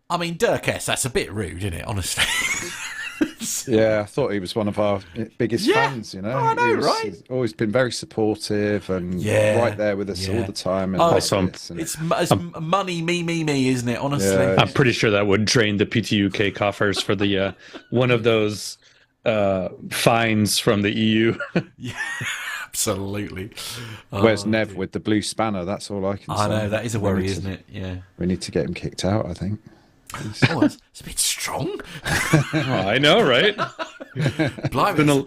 I mean, Dirk S, that's a bit rude, isn't it, honestly? Yeah, I thought he was one of our biggest fans, you know. I know, right? He's always been very supportive and right there with us all the time. And Also, it's money, me, isn't it, honestly? Yeah. I'm pretty sure that would drain the PTUK coffers for the one of those fines from the EU. Yeah, absolutely. Where's Nev with the blue spanner? That's all I can say. I know, that is a worry, isn't it? Yeah. We need to get him kicked out, I think. Oh, it's a bit strong. I know, right? Blimey.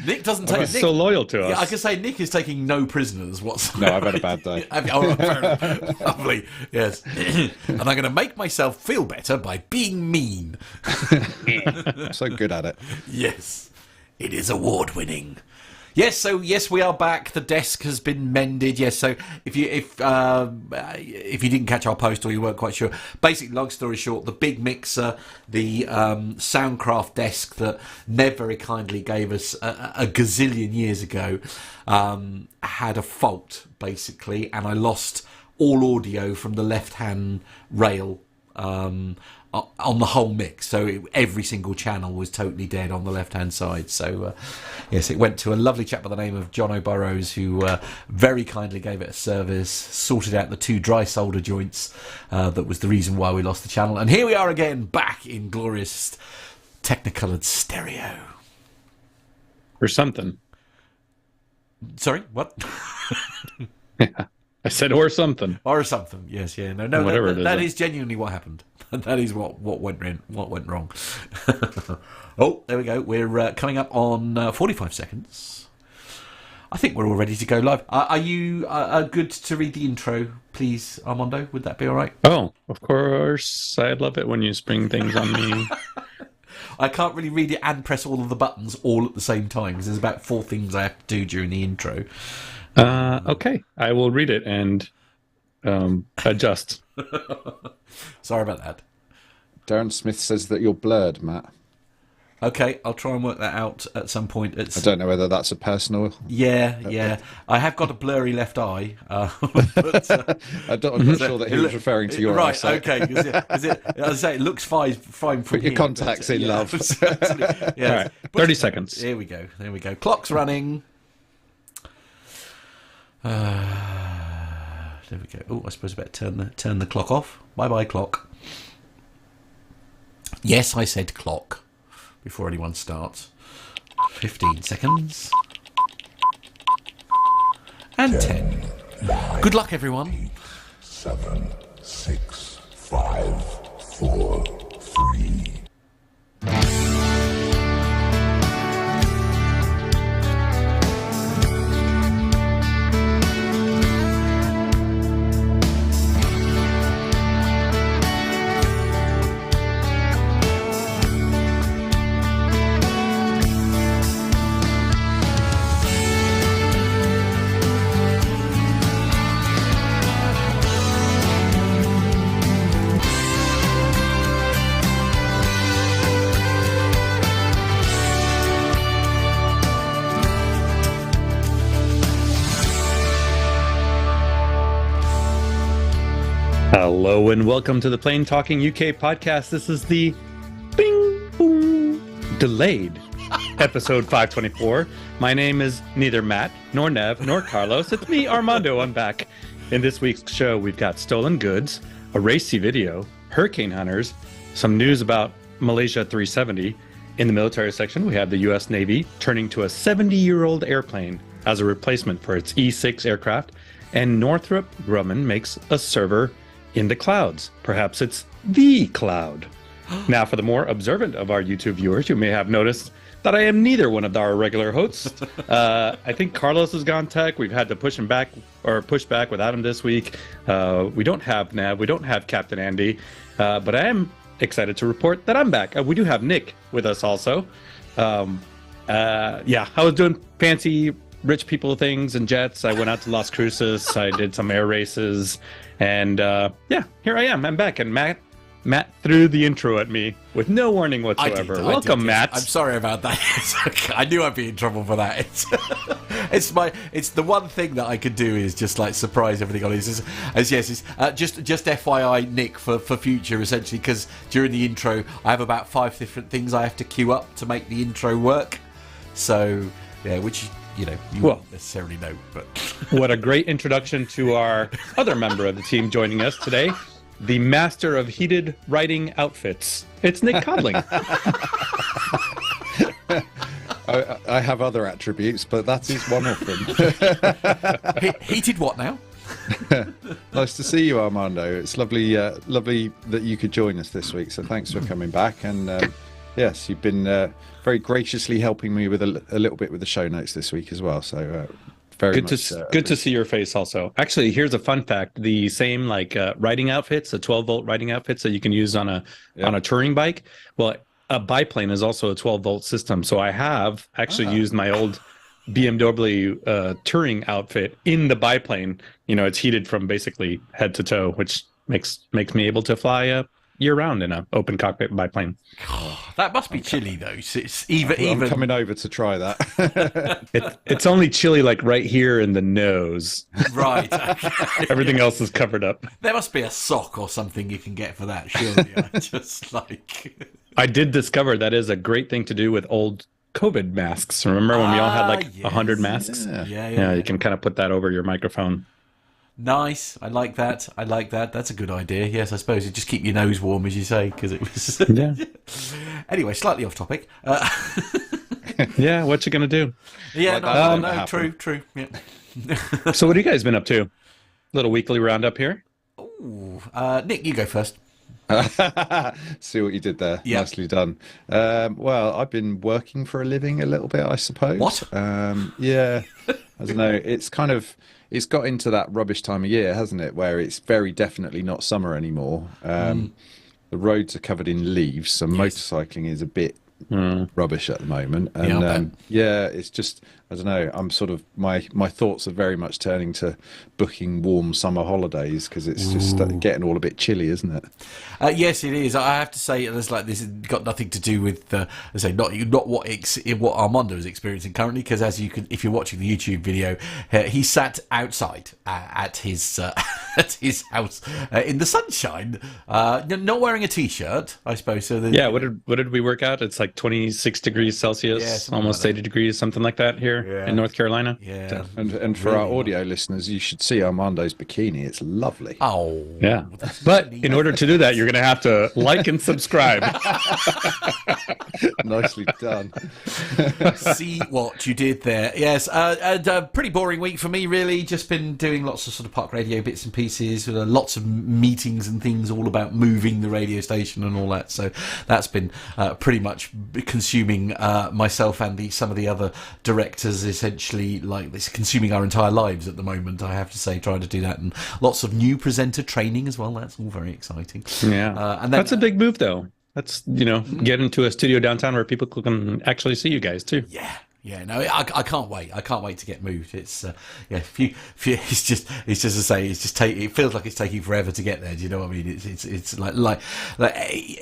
Nick doesn't take. Nick, so loyal to us. Yeah, I can say Nick is taking no prisoners whatsoever. No, I've had a bad day. Oh, fair enough. Lovely. Yes. And I'm going to make myself feel better by being mean. I'm so good at it. Yes. It is award-winning. Yes, we are back. The desk has been mended. Yes, so if you didn't catch our post or you weren't quite sure, basically, long story short, the big mixer, the Soundcraft desk that Ned very kindly gave us a gazillion years ago, had a fault basically, and I lost all audio from the left-hand rail. On the whole mix, so every single channel was totally dead on the left-hand side. So, yes, it went to a lovely chap by the name of John O'Burrows, who very kindly gave it a service, sorted out the 2 dry solder joints. That was the reason why we lost the channel. And here we are again, back in glorious Technicoloured stereo. Or something. Sorry, what? Yeah. I said or something. Or something, yes, yeah. No, whatever that is genuinely what happened. That is what went wrong. Oh, there we go. We're coming up on 45 seconds. I think we're all ready to go live. Are you good to read the intro, please, Armando? Would that be all right? Oh, of course. I love it when you spring things on me. I can't really read it and press all of the buttons all at the same time, because there's about 4 things I have to do during the intro. Okay, I will read it and adjust. Sorry about that. Darren Smith says that you're blurred, Matt. Okay, I'll try and work that out at some point. I don't know whether that's a personal... Yeah. I have got a blurry left eye. But, I'm not sure that he was referring to your right, eyesight. Okay. As I say, it looks fine from Put your contacts in, love. Yeah. All right, 30 seconds. Here we go. Clock's running. There we go. Oh, I suppose I better turn the clock off. Bye, clock. Yes, I said clock before anyone starts. 15 seconds. And 10. Good luck, everyone. 7, 6, 5, 4, 3. Hello and welcome to the Plane Talking UK podcast. This is the bing boom delayed episode 524. My name is neither Matt, nor Nev, nor Carlos. It's me, Armando. I'm back. In this week's show, we've got stolen goods, a racy video, hurricane hunters, some news about Malaysia 370. In the military section, we have the U.S. Navy turning to a 70-year-old airplane as a replacement for its E-6 aircraft, and Northrop Grumman makes a server in the clouds. Perhaps it's the cloud. Now, for the more observant of our YouTube viewers, you may have noticed that I am neither one of our regular hosts. I think Carlos has gone tech. We've had to push back without him this week. We don't have Nav. We don't have Captain Andy. But I am excited to report that I'm back. We do have Nick with us also. I was doing fancy rich people things and jets. I went out to Las Cruces. I did some air races. And here I am. I'm back. And Matt Matt threw the intro at me with no warning whatsoever. Welcome, Matt. I'm sorry about that. I knew I'd be in trouble for that. It's the one thing that I could do is just like surprise everything on it. Just FYI, Nick, for future, essentially, because during the intro I have about 5 different things I have to queue up to make the intro work. So yeah, which you won't necessarily know, but what a great introduction to our other member of the team joining us today. The master of heated writing outfits. It's Nick Codling. I have other attributes, but that is one of them. Heated what now? Nice to see you, Armando. It's lovely that you could join us this week. So thanks for coming back. And yes, you've been very graciously helping me with a little bit with the show notes this week as well. So good to see your face also. Actually, here's a fun fact. The same writing outfits, the 12-volt writing outfits that you can use on a touring bike. Well, a biplane is also a 12-volt system. So I have actually used my old BMW touring outfit in the biplane. It's heated from basically head to toe, which makes me able to fly year-round in an open cockpit biplane. That must be chilly, though. It's I'm coming over to try that. It's only chilly right here in the nose. Right. Everything else is covered up. There must be a sock or something you can get for that, surely. I did discover that is a great thing to do with old COVID masks. Remember when we all had 100 masks? Yeah. You can kind of put that over your microphone. Nice. I like that. That's a good idea. Yes, I suppose. You just keep your nose warm, as you say, because it was... Yeah. Anyway, slightly off topic. Yeah, what you going to do? Yeah, no, true. Yeah. So what have you guys been up to? Little weekly roundup here. Ooh, Nick, you go first. See what you did there. Yep. Nicely done. Well, I've been working for a living a little bit, I suppose. What? Yeah. I don't know. It's got into that rubbish time of year, hasn't it? Where it's very definitely not summer anymore. The roads are covered in leaves, so motorcycling is a bit rubbish at the moment. And it's just, I don't know, I'm sort of, my thoughts are very much turning to booking warm summer holidays because it's just getting all a bit chilly, isn't it? Yes, it is. I have to say, this has got nothing to do with, not what Armando is experiencing currently, because as you can, if you're watching the YouTube video, he sat outside at his house in the sunshine, not wearing a t-shirt, I suppose. So what did we work out? It's 26 degrees Celsius, almost 80 degrees, something like that here in North Carolina. Yeah. And for our audio listeners, you should see Armando's bikini. It's lovely. Oh. Yeah. But in order to do that, you're going to have to like and subscribe. Nicely done. See what you did there. Yes. A pretty boring week for me, really. Just been doing lots of sort of park radio bits and pieces, lots of meetings and things all about moving the radio station and all that. So that's been pretty much consuming myself and some of the other directors, essentially, this consuming our entire lives at the moment, I have to say, trying to do that. And lots of new presenter training as well. That's all very exciting. Yeah. And that's a big move, though. That's, get into a studio downtown where people can actually see you guys, too. Yeah, no, I can't wait. I can't wait to get moved. It's it's just to say, it feels like it's taking forever to get there. Do you know what I mean? It's like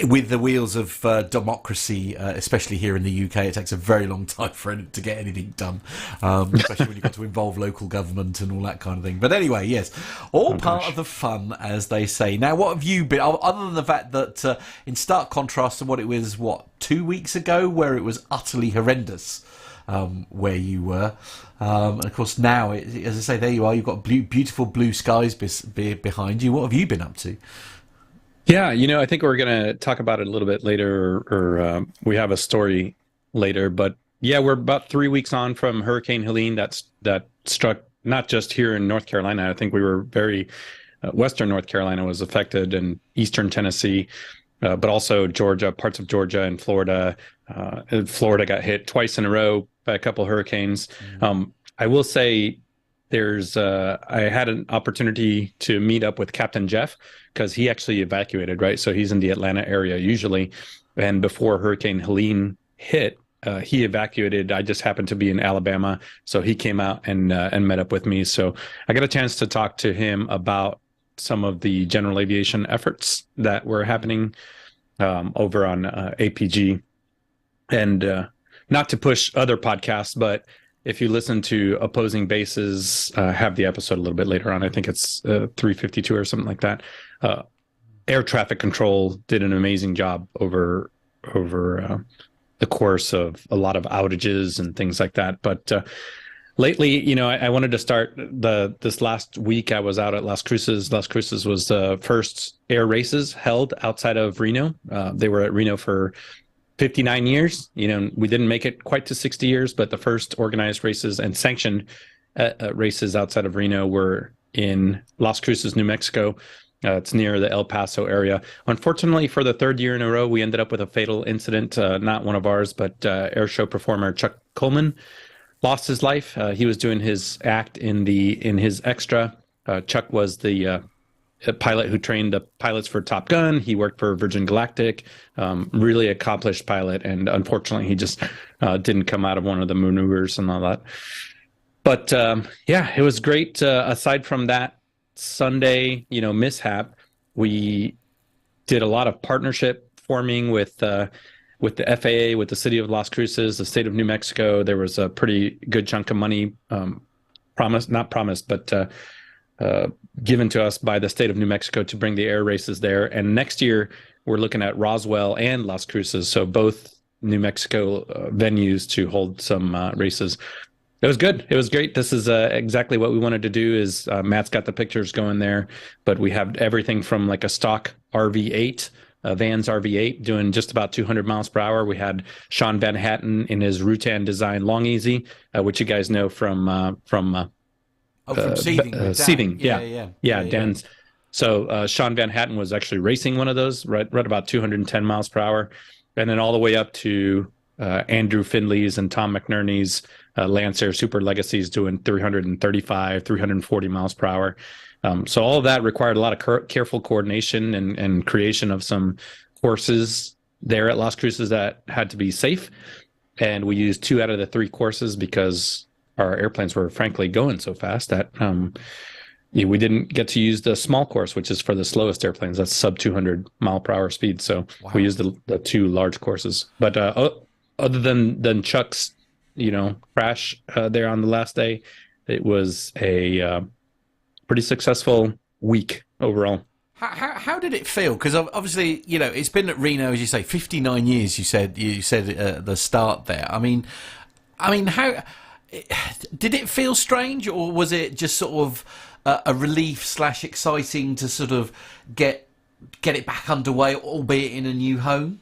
with the wheels of democracy, especially here in the UK, it takes a very long time for it to get anything done, especially when you've got to involve local government and all that kind of thing. But anyway, yes, all part of the fun, as they say. Now, what have you been, other than the fact that in stark contrast to what it was, 2 weeks ago, where it was utterly horrendous, where you were, and of course now, as I say, there you are. You've got beautiful blue skies behind you. What have you been up to? Yeah, I think we're going to talk about it a little bit later, or we have a story later. But yeah, we're about 3 weeks on from Hurricane Helene that struck not just here in North Carolina. I think we were very western North Carolina was affected, and eastern Tennessee, but also Georgia, parts of Georgia and Florida. Florida got hit twice in a row by a couple hurricanes. I will say I had an opportunity to meet up with Captain Jeff because he actually evacuated, right? So he's in the Atlanta area usually. And before Hurricane Helene hit, he evacuated. I just happened to be in Alabama. So he came out and met up with me. So I got a chance to talk to him about some of the general aviation efforts that were happening over on APG. And not to push other podcasts, but if you listen to Opposing Bases, have the episode a little bit later on. I think it's 352 or something like that. Air traffic control did an amazing job over the course of a lot of outages and things like that. But lately, I wanted to start this last week. I was out at Las Cruces. Las Cruces was the first air races held outside of Reno. They were at Reno for 59 years. We didn't make it quite to 60 years, but the first organized races and sanctioned races outside of Reno were in Las Cruces, New Mexico. It's near the El Paso area. Unfortunately, for the third year in a row, we ended up with a fatal incident. Not one of ours, but air show performer Chuck Coleman lost his life. He was doing his act in his extra. Chuck was the pilot who trained the pilots for Top Gun. He worked for Virgin Galactic, really accomplished pilot. And unfortunately, he just didn't come out of one of the maneuvers and all that. But it was great. Aside from that Sunday, mishap, we did a lot of partnership forming with the FAA, with the city of Las Cruces, the state of New Mexico. There was a pretty good chunk of money given to us by the state of New Mexico to bring the air races there. And next year, we're looking at Roswell and Las Cruces, so both New Mexico venues to hold some races. It was good. It was great. This is exactly what we wanted to do. Is Matt's got the pictures going there, but we have everything from like a stock RV8, Vans RV8, doing just about 200 miles per hour. We had Sean Van Hatten in his Rutan design Long Easy, which you guys know from seating. Yeah, Dan's. So Sean Van Hatten was actually racing one of those right about 210 miles per hour, and then all the way up to Andrew Findley's and Tom McNerney's Lancer Super Legacies doing 335, 340 miles per hour. So all of that required a lot of careful coordination and creation of some courses there at Las Cruces that had to be safe. And we used 2 out of the 3 courses because our airplanes were frankly going so fast that we didn't get to use the small course, which is for the slowest airplanes. That's sub 200 mile per hour speed. So we used the 2 large courses. But other than Chuck's, crash there on the last day, it was a pretty successful week overall. How did it feel? Because obviously, it's been at Reno, as you say, 59 years. You said at the start there. I mean, how did it feel strange, or was it just sort of a relief / exciting to sort of get it back underway, albeit in a new home?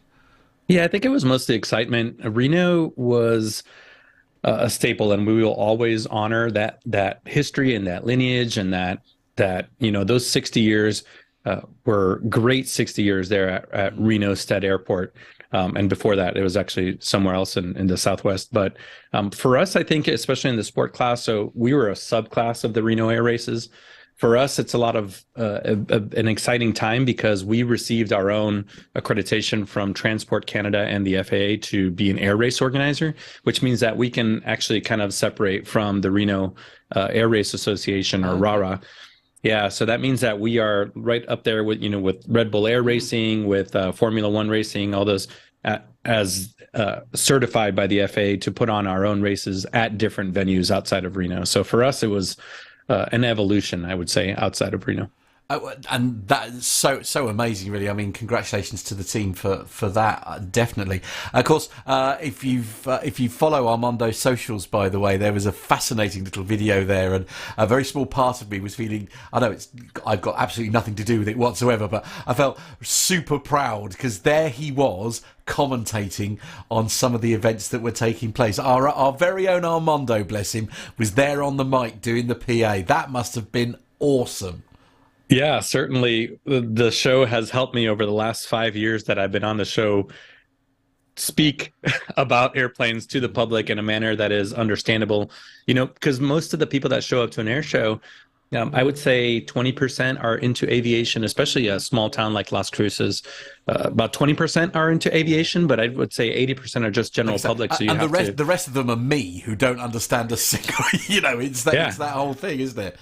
Yeah, I think it was mostly excitement. Reno was a staple, and we will always honor that history and that lineage, and that those 60 years were great 60 years there at Reno Stead Airport. And before that, it was actually somewhere else in the Southwest. But for us, I think, especially in the sport class, so we were a subclass of the Reno Air Races. For us, it's a lot of an exciting time because we received our own accreditation from Transport Canada and the FAA to be an air race organizer, which means that we can actually kind of separate from the Reno Air Race Association, or RARA. Yeah, so that means that we are right up there with with Red Bull Air Racing, with Formula One Racing, all those as certified by the FAA to put on our own races at different venues outside of Reno. So for us, it was an evolution, I would say, outside of Reno. And that's so amazing, really. I mean, congratulations to the team for that, definitely. Of course, if you follow Armando's socials, by the way, there was a fascinating little video there, and a very small part of me was feeling, I've got absolutely nothing to do with it whatsoever, but I felt super proud because there he was commentating on some of the events that were taking place. Our very own Armando, bless him, was there on the mic doing the PA. That must have been awesome. Yeah, certainly the show has helped me over the last 5 years that I've been on the show speak about airplanes to the public in a manner that is understandable, because most of the people that show up to an air show, I would say 20% are into aviation, especially a small town like Las Cruces. About 20% are into aviation, but I would say 80% are just general public. So the rest of them are me, who don't understand a single, it's that whole thing, isn't it?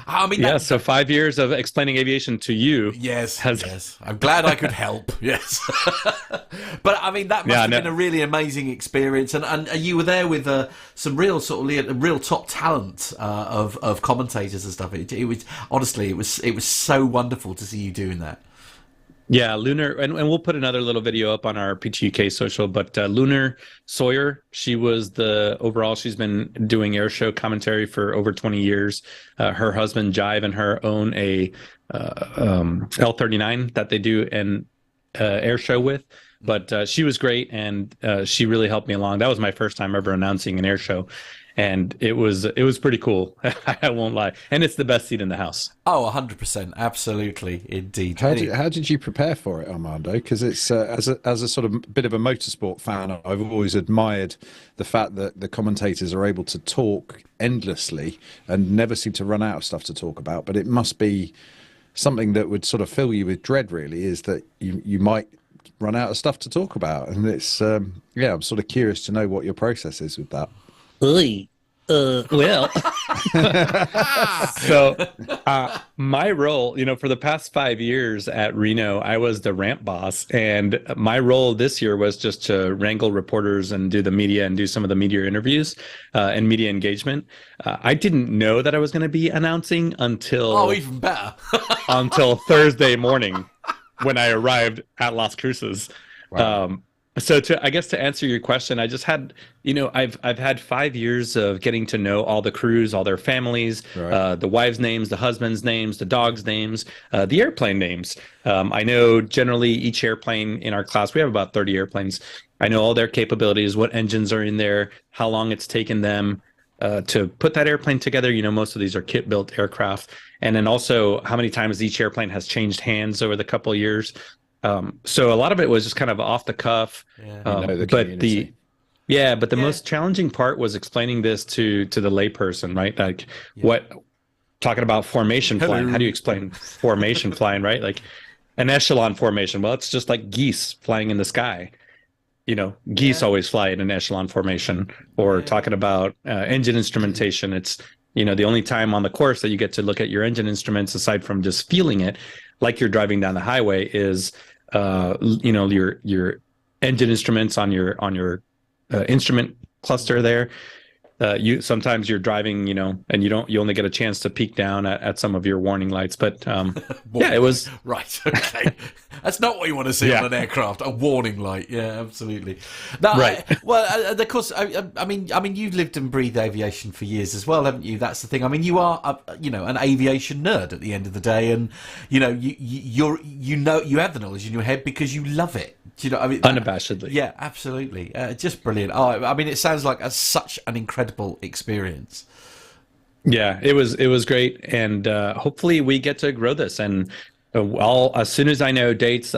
I mean, Yeah, so 5 years of explaining aviation to you. Yes. I'm glad I could help. Yes. But I mean, that must have been a really amazing experience. And you were there with some real sort of real top talent of commentators and stuff. It was honestly, it was so wonderful to see you doing that. Yeah, Lunar, and we'll put another little video up on our PTUK social, but Lunar Sawyer, she's been doing air show commentary for over 20 years. Her husband, Jive, and her own a L-39 that they do an air show with. But she was great, and she really helped me along. That was my first time ever announcing an air show. And it was pretty cool. I won't lie. And it's the best seat in the house. Oh, 100%. Absolutely. Indeed. How did you prepare for it, Armando? Because it's as a sort of bit of a motorsport fan, I've always admired the fact that the commentators are able to talk endlessly and never seem to run out of stuff to talk about. But it must be something that would sort of fill you with dread, really, is that you might run out of stuff to talk about. And it's, I'm sort of curious to know what your process is with that. Well, so my role, for the past 5 years at Reno, I was the ramp boss, and my role this year was just to wrangle reporters and do the media and do some of the media interviews and media engagement. I didn't know that I was going to be announcing until even better until Thursday morning when I arrived at Las Cruces. Wow. So to answer your question, I just had, I've had 5 years of getting to know all the crews, all their families, right. The wives' names, the husbands' names, the dogs' names, the airplane names. I know generally each airplane in our class, we have about 30 airplanes. I know all their capabilities, what engines are in there, how long it's taken them to put that airplane together. Most of these are kit-built aircraft. And then also how many times each airplane has changed hands over the couple of years. So a lot of it was just kind of off the cuff, but the most challenging part was explaining this to the layperson, right? Like talking about formation flying. How do you explain formation flying, right? Like an echelon formation. Well, it's just like geese flying in the sky. Geese always fly in an echelon formation. Or talking about engine instrumentation. It's, the only time on the course that you get to look at your engine instruments aside from just feeling it, like you're driving down the highway, is your engine instruments on your instrument cluster there. Sometimes you're driving, and you only get a chance to peek down at some of your warning lights. But it was right. Okay, that's not what you want to see on an aircraft. A warning light. Yeah, absolutely. No, right. Of course. I mean, you've lived and breathed aviation for years as well, haven't you? That's the thing. I mean, you are, an aviation nerd at the end of the day, and you have the knowledge in your head because you love it. Do you know what I mean? Unabashedly. Yeah, absolutely. Just brilliant. Oh, I mean, it sounds like such an incredible experience. Yeah, it was great, and hopefully we get to grow this. And as soon as I know dates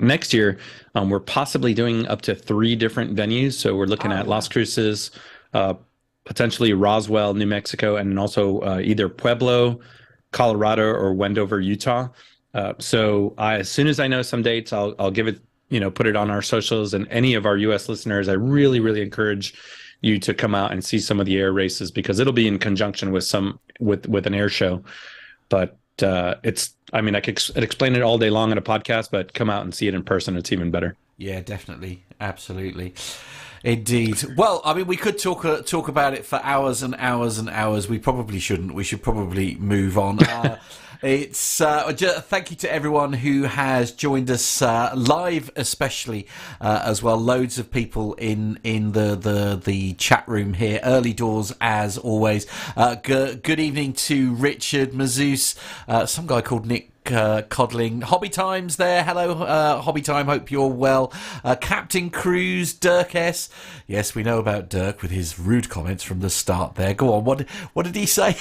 next year, we're possibly doing up to 3 different venues. So we're looking at Las Cruces, potentially Roswell, New Mexico, and also either Pueblo, Colorado, or Wendover, Utah. So as soon as I know some dates, I'll give it, put it on our socials. And any of our U.S. listeners, I really, really encourage you to come out and see some of the air races, because it'll be in conjunction with an air show. But I could explain it all day long in a podcast, but come out and see it in person. It's even better. Yeah, definitely. Absolutely. Indeed. Well, I mean, we could talk about it for hours and hours and hours. We probably shouldn't. We should probably move on. It's thank you to everyone who has joined us live, especially as well. Loads of people in the chat room here, early doors as always. Good evening to Richard Mazouz, some guy called Nick Codling, Hobby Times there. Hello, Hobby Time. Hope you're well. Captain Cruz, Dirk S. Yes, we know about Dirk with his rude comments from the start there. Go on. What did he say?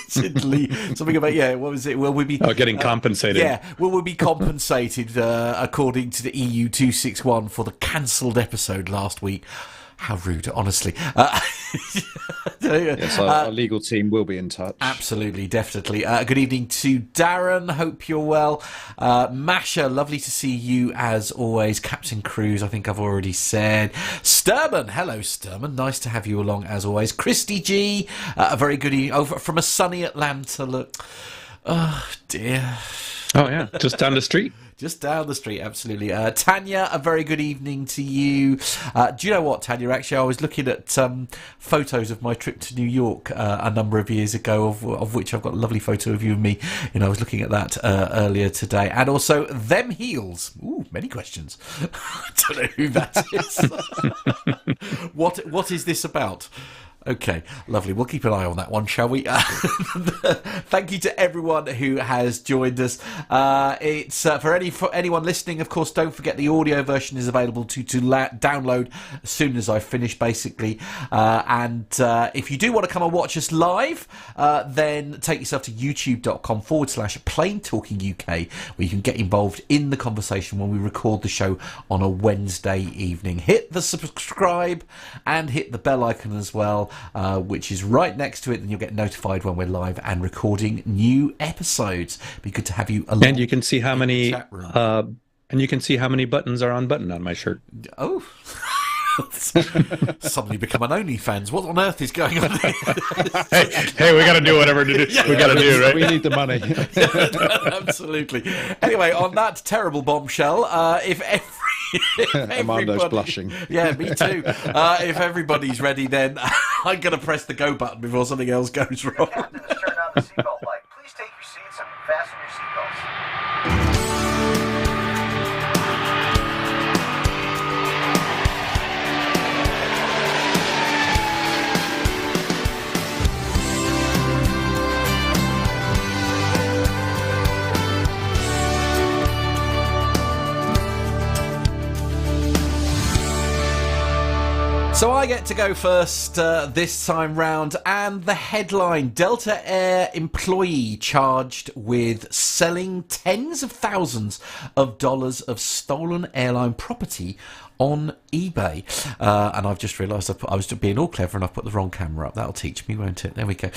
Something about what was it? Will we be getting compensated? Will we be compensated according to the EU 261 for the cancelled episode last week? How rude, honestly. Yes, our legal team will be in touch. Absolutely, definitely. Good evening to Darren. Hope you're well. Masha, lovely to see you as always. Captain Cruz, I think I've already said. Sturman, hello Sturman. Nice to have you along as always. Christy G, a very good evening. Oh, from a sunny Atlanta. Look, oh dear. Oh yeah, just down the street. Just down the street, absolutely. Tanya, a very good evening to you. Do you know what, Tanya? Actually, I was looking at photos of my trip to New York a number of years ago, of which I've got a lovely photo of you and me. You know, I was looking at that earlier today. And also, them heels. Ooh, many questions. I don't know who that is. What is this about? Okay, lovely. We'll keep an eye on that one, shall we? Thank you to everyone who has joined us. It's for anyone listening, of course, don't forget the audio version is available to download as soon as I finish, basically. And if you do want to come and watch us live, then take yourself to youtube.com/Plain Talking UK, where you can get involved in the conversation when we record the show on a Wednesday evening. Hit the subscribe and hit the bell icon as well. Which is right next to it, and you'll get notified when we're live and recording new episodes. Be good to have you along. And you can see how many buttons are unbuttoned on my shirt. Oh. Suddenly become an OnlyFans. What on earth is going on here? hey, we got to do whatever to do. Yeah, we got to do, right? We need the money. Absolutely. Anyway, on that terrible bombshell, if Amando's blushing. Yeah, me too. If everybody's ready, then I'm going to press the go button before something else goes wrong. Captain has turned on the seatbelt light. Please take your seats and fasten your seatbelts. So I get to go first this time round, and the headline: Delta Air employee charged with selling tens of thousands of dollars of stolen airline property on eBay. And I've just realised I was being all clever and I've put the wrong camera up. That'll teach me, won't it? There we go.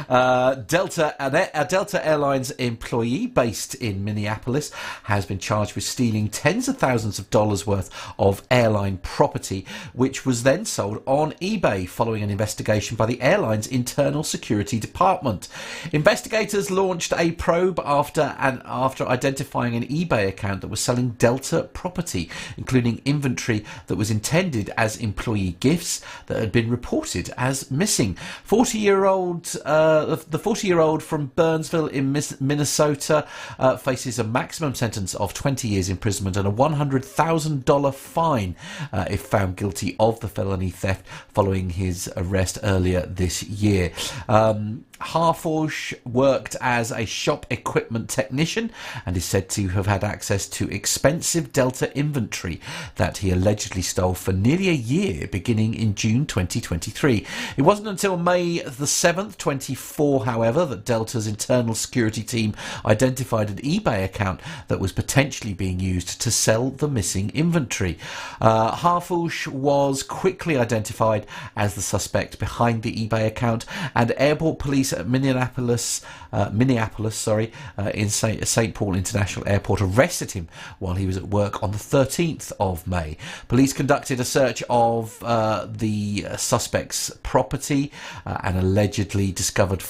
A Delta Airlines employee based in Minneapolis has been charged with stealing tens of thousands of dollars worth of airline property, which was then sold on eBay following an investigation by the airline's internal security department. Investigators launched a probe after identifying an eBay account that was selling Delta property, including inventory that was intended as employee gifts that had been reported as missing. The 40-year-old from Burnsville in Minnesota faces a maximum sentence of 20 years imprisonment and a $100,000 fine if found guilty of the felony theft following his arrest earlier this year. Harforsh worked as a shop equipment technician and is said to have had access to expensive Delta inventory that he allegedly stole for nearly a year, beginning in June 2023. It wasn't until May the 7th, 24, however, that Delta's internal security team identified an eBay account that was potentially being used to sell the missing inventory. Harforsh was quickly identified as the suspect behind the eBay account, and airport police at Minneapolis, in St. Paul International Airport arrested him while he was at work on the 13th of May. Police conducted a search of the suspect's property and allegedly discovered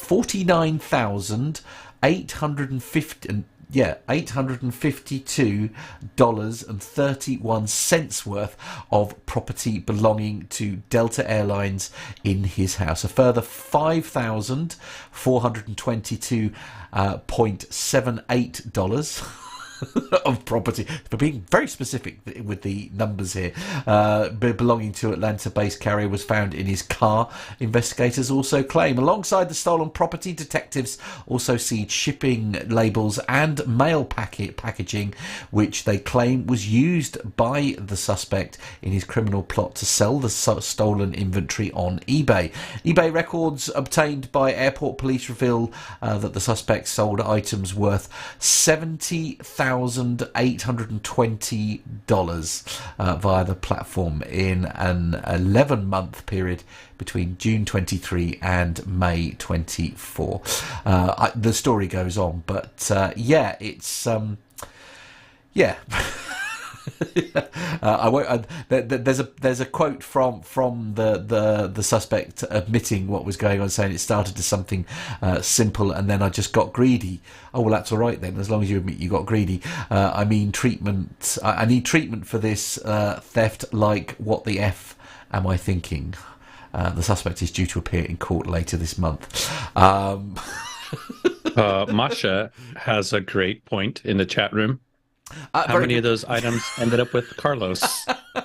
$852.31 worth of property belonging to Delta Airlines in his house. A further $5,422.78 of property, for being very specific with the numbers here, belonging to Atlanta-based carrier was found in his car, investigators also claim. Alongside the stolen property, detectives also seized shipping labels and mail packaging, which they claim was used by the suspect in his criminal plot to sell the stolen inventory on eBay. eBay records obtained by airport police reveal that the suspect sold items worth $70,000 $1,820 via the platform in an 11-month period between June 23 and May 24. The story goes on, but yeah, it's yeah. I won't. There's a quote from the suspect admitting what was going on, saying it started as something simple, and then I just got greedy. Oh well, that's all right then, as long as you admit you got greedy. I mean treatment. I need treatment for this theft. Like, what the f am I thinking? The suspect is due to appear in court later this month. Masha has a great point in the chat room. How many of those items ended up with Carlos? I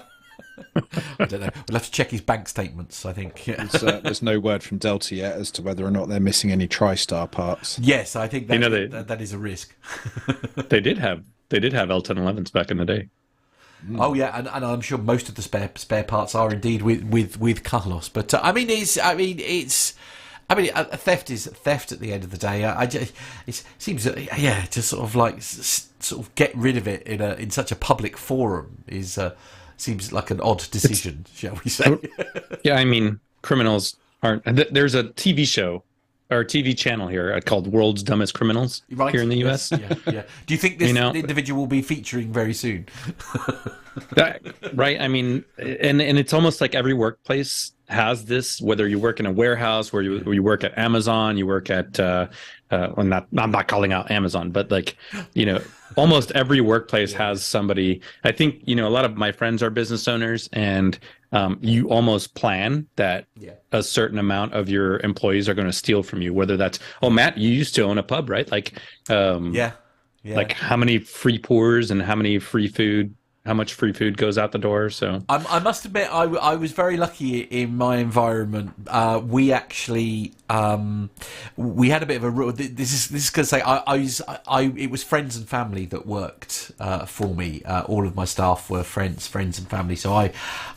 don't know. We'll have to check his bank statements, I think. There's no word from Delta yet as to whether or not they're missing any TriStar parts. Yes, I think that is a risk. They did have L-1011s back in the day. Oh yeah, and I'm sure most of the spare parts are indeed with Carlos. But theft is theft at the end of the day. It seems to sort of like sort of get rid of it in such a public forum seems like an odd decision, shall we say? Yeah, I mean, criminals aren't. There's a TV show or TV channel here called World's Dumbest Criminals here in the US. Yeah. Do you think this individual will be featuring very soon? Right. I mean, and it's almost like every workplace has this, whether you work in a warehouse, where you work at Amazon, you work at I'm not calling out Amazon, but like, almost every workplace has somebody. I think, a lot of my friends are business owners, and you almost plan that a certain amount of your employees are going to steal from you, whether that's, Matt, you used to own a pub, right? Like, like how many free pours and how much free food goes out the door. So I must admit, I was very lucky in my environment. We actually we had a bit of a rule. This is going to say it was friends and family that worked for me. All of my staff were friends and family. So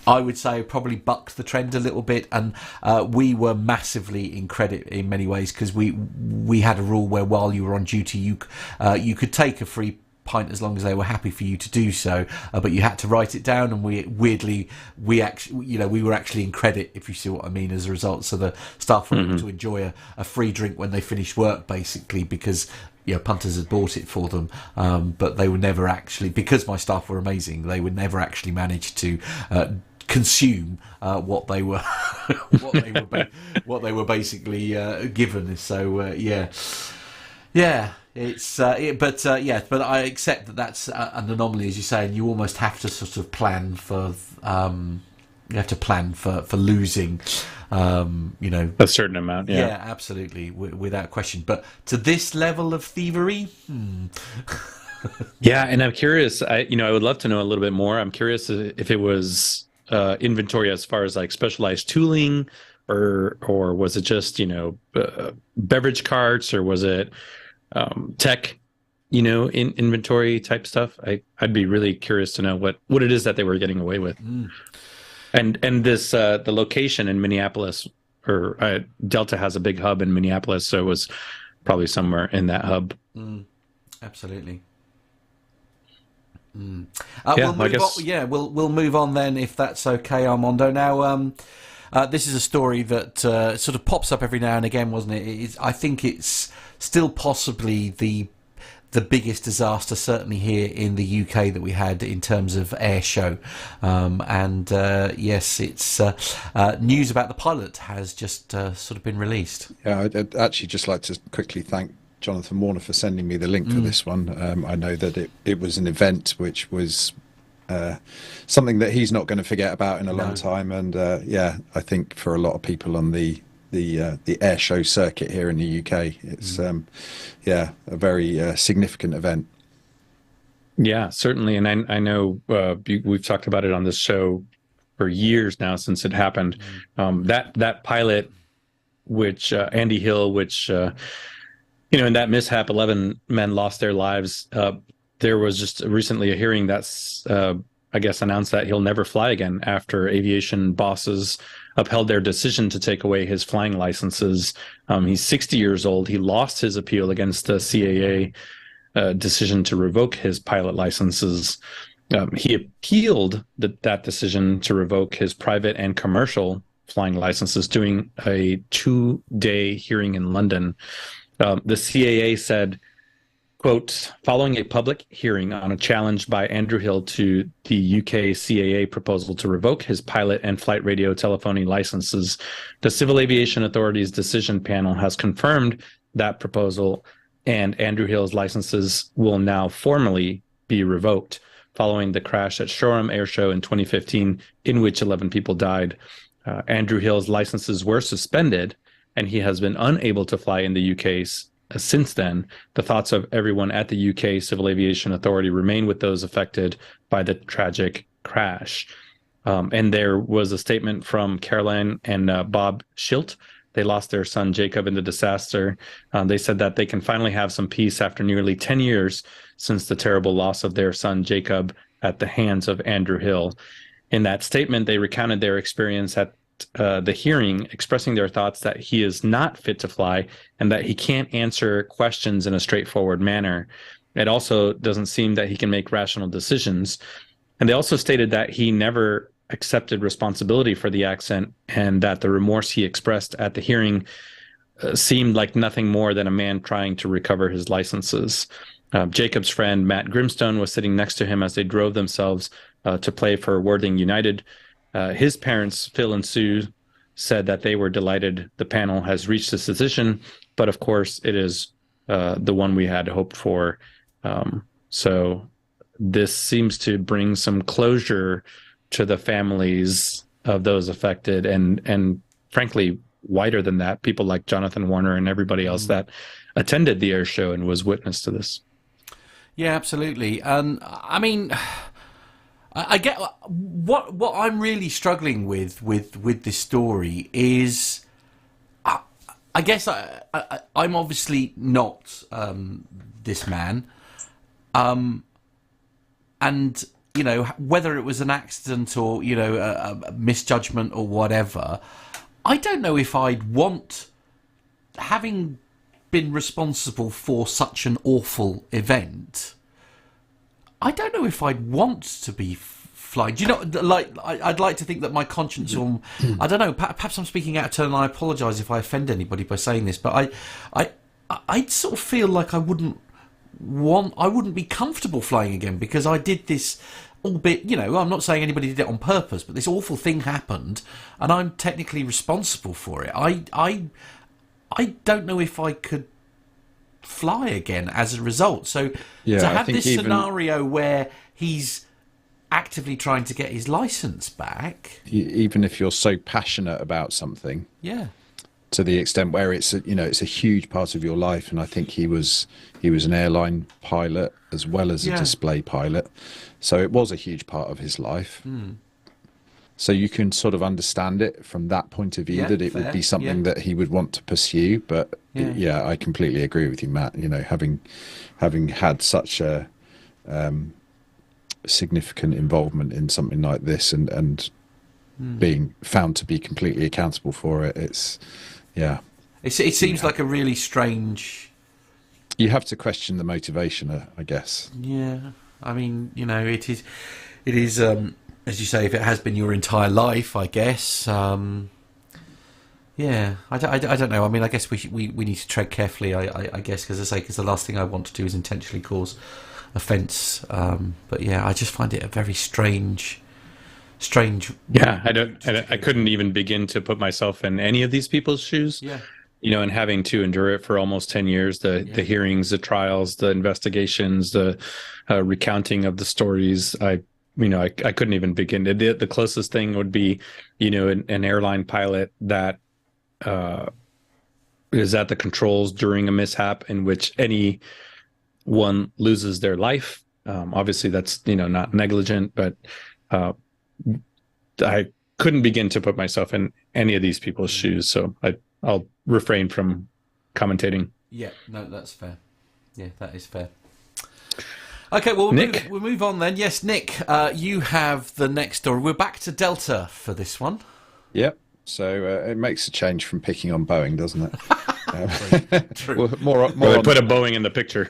I would say probably bucked the trend a little bit, and we were massively in credit in many ways, because we had a rule where while you were on duty, you could take a free pint as long as they were happy for you to do so, but you had to write it down, and we were actually in credit, if you see what I mean, as a result. So the staff were able to enjoy a free drink when they finished work, basically, because punters had bought it for them, but they were never actually, because my staff were amazing, they would never actually manage to consume what they were what they were basically given. So but I accept that that's an anomaly, as you say, and you almost have to sort of plan for losing a certain amount. Yeah, absolutely, without question. But to this level of thievery, Yeah, and I'm curious. I would love to know a little bit more. I'm curious if it was inventory as far as like specialized tooling, or was it just beverage carts, or was it tech, in inventory type stuff? I'd be really curious to know what it is that they were getting away with. And this the location in Minneapolis, or Delta has a big hub in Minneapolis, so it was probably somewhere in that hub. Absolutely. We'll move on then, if that's okay, Armando. Now, this is a story that sort of pops up every now and again, wasn't it? I think it's still possibly the biggest disaster, certainly here in the UK, that we had in terms of air show. Yes, it's news about the pilot has just sort of been released. Yeah, I'd actually just like to quickly thank Jonathan Warner for sending me the link for this one. I know that it was an event which was something that he's not going to forget about in a long time. And I think for a lot of people on the air show circuit here in the UK, it's a very significant event. Yeah, certainly. And I know we've talked about it on this show for years now, since it happened. That pilot, which Andy Hill, which in that mishap, 11 men lost their lives. There was just recently a hearing that's, I guess, announced that he'll never fly again after aviation bosses upheld their decision to take away his flying licenses. He's 60 years old. He lost his appeal against the CAA. decision to revoke his pilot licenses. He appealed that decision to revoke his private and commercial flying licenses during a 2-day hearing in London. The CAA said, quote, following a public hearing on a challenge by Andrew Hill to the UK CAA proposal to revoke his pilot and flight radio telephony licenses, the Civil Aviation Authority's decision panel has confirmed that proposal, and Andrew Hill's licenses will now formally be revoked following the crash at Shoreham Air Show in 2015, in which 11 people died. Andrew Hill's licenses were suspended, and he has been unable to fly in the UK since then. The thoughts of everyone at the UK Civil Aviation Authority remain with those affected by the tragic crash. And there was a statement from Caroline and Bob Schilt. They lost their son Jacob in the disaster. They said that they can finally have some peace after nearly 10 years since the terrible loss of their son Jacob at the hands of Andrew Hill. In that statement, they recounted their experience at the hearing, expressing their thoughts that he is not fit to fly and that he can't answer questions in a straightforward manner. It also doesn't seem that he can make rational decisions. And they also stated that he never accepted responsibility for the accident and that the remorse he expressed at the hearing seemed like nothing more than a man trying to recover his licenses. Jacob's friend Matt Grimstone was sitting next to him as they drove themselves to play for Worthing United. His parents, Phil and Sue, said that they were delighted the panel has reached this decision, but of course it is the one we had hoped for. So this seems to bring some closure to the families of those affected, and frankly, wider than that, people like Jonathan Warner and everybody else that attended the air show and was witness to this. Yeah, absolutely. I mean, I get what I'm really struggling with this story is, I guess I'm obviously not this man, and you know, whether it was an accident or, you know, a misjudgment or whatever, I don't know if I'd want, having been responsible for such an awful event, I don't know if I'd want to be flying. Do you know, like, I'd like to think that my conscience, or I don't know, perhaps I'm speaking out of turn, and I apologise if I offend anybody by saying this, but I'd sort of feel like I wouldn't be comfortable flying again, because I did this, albeit, you know, I'm not saying anybody did it on purpose, but this awful thing happened and I'm technically responsible for it. I don't know if I could fly again as a result. So to have this scenario where he's actively trying to get his license back, even if you're so passionate about something, to the extent where it's a, you know, it's a huge part of your life. And I think he was an airline pilot as well as a display pilot, so it was a huge part of his life. So you can sort of understand it from that point of view, that it would be something that he would want to pursue. But I completely agree with you, Matt. You know, having had such a significant involvement in something like this, and being found to be completely accountable for it, it seems like a really strange. You have to question the motivation, I guess. Yeah, I mean, you know, it is, as you say, if it has been your entire life, I guess. I don't know. I mean, I guess we need to tread carefully. I guess, because the last thing I want to do is intentionally cause offence. But yeah, I just find it a very strange. Yeah, I couldn't even begin to put myself in any of these people's shoes. Yeah. You know, and having to endure it for almost 10 years, the hearings, the trials, the investigations, the recounting of the stories, I couldn't even begin. The closest thing would be, you know, an airline pilot that is at the controls during a mishap in which anyone loses their life. Obviously, that's, you know, not negligent, but I couldn't begin to put myself in any of these people's shoes. So I'll refrain from commentating. Yeah, no, that's fair. Yeah, that is fair. Okay, well, we'll move on then. Yes, Nick, you have the next story. We're back to Delta for this one. Yep. So it makes a change from picking on Boeing, doesn't it? True. Well, more Or they on put a Boeing in the picture.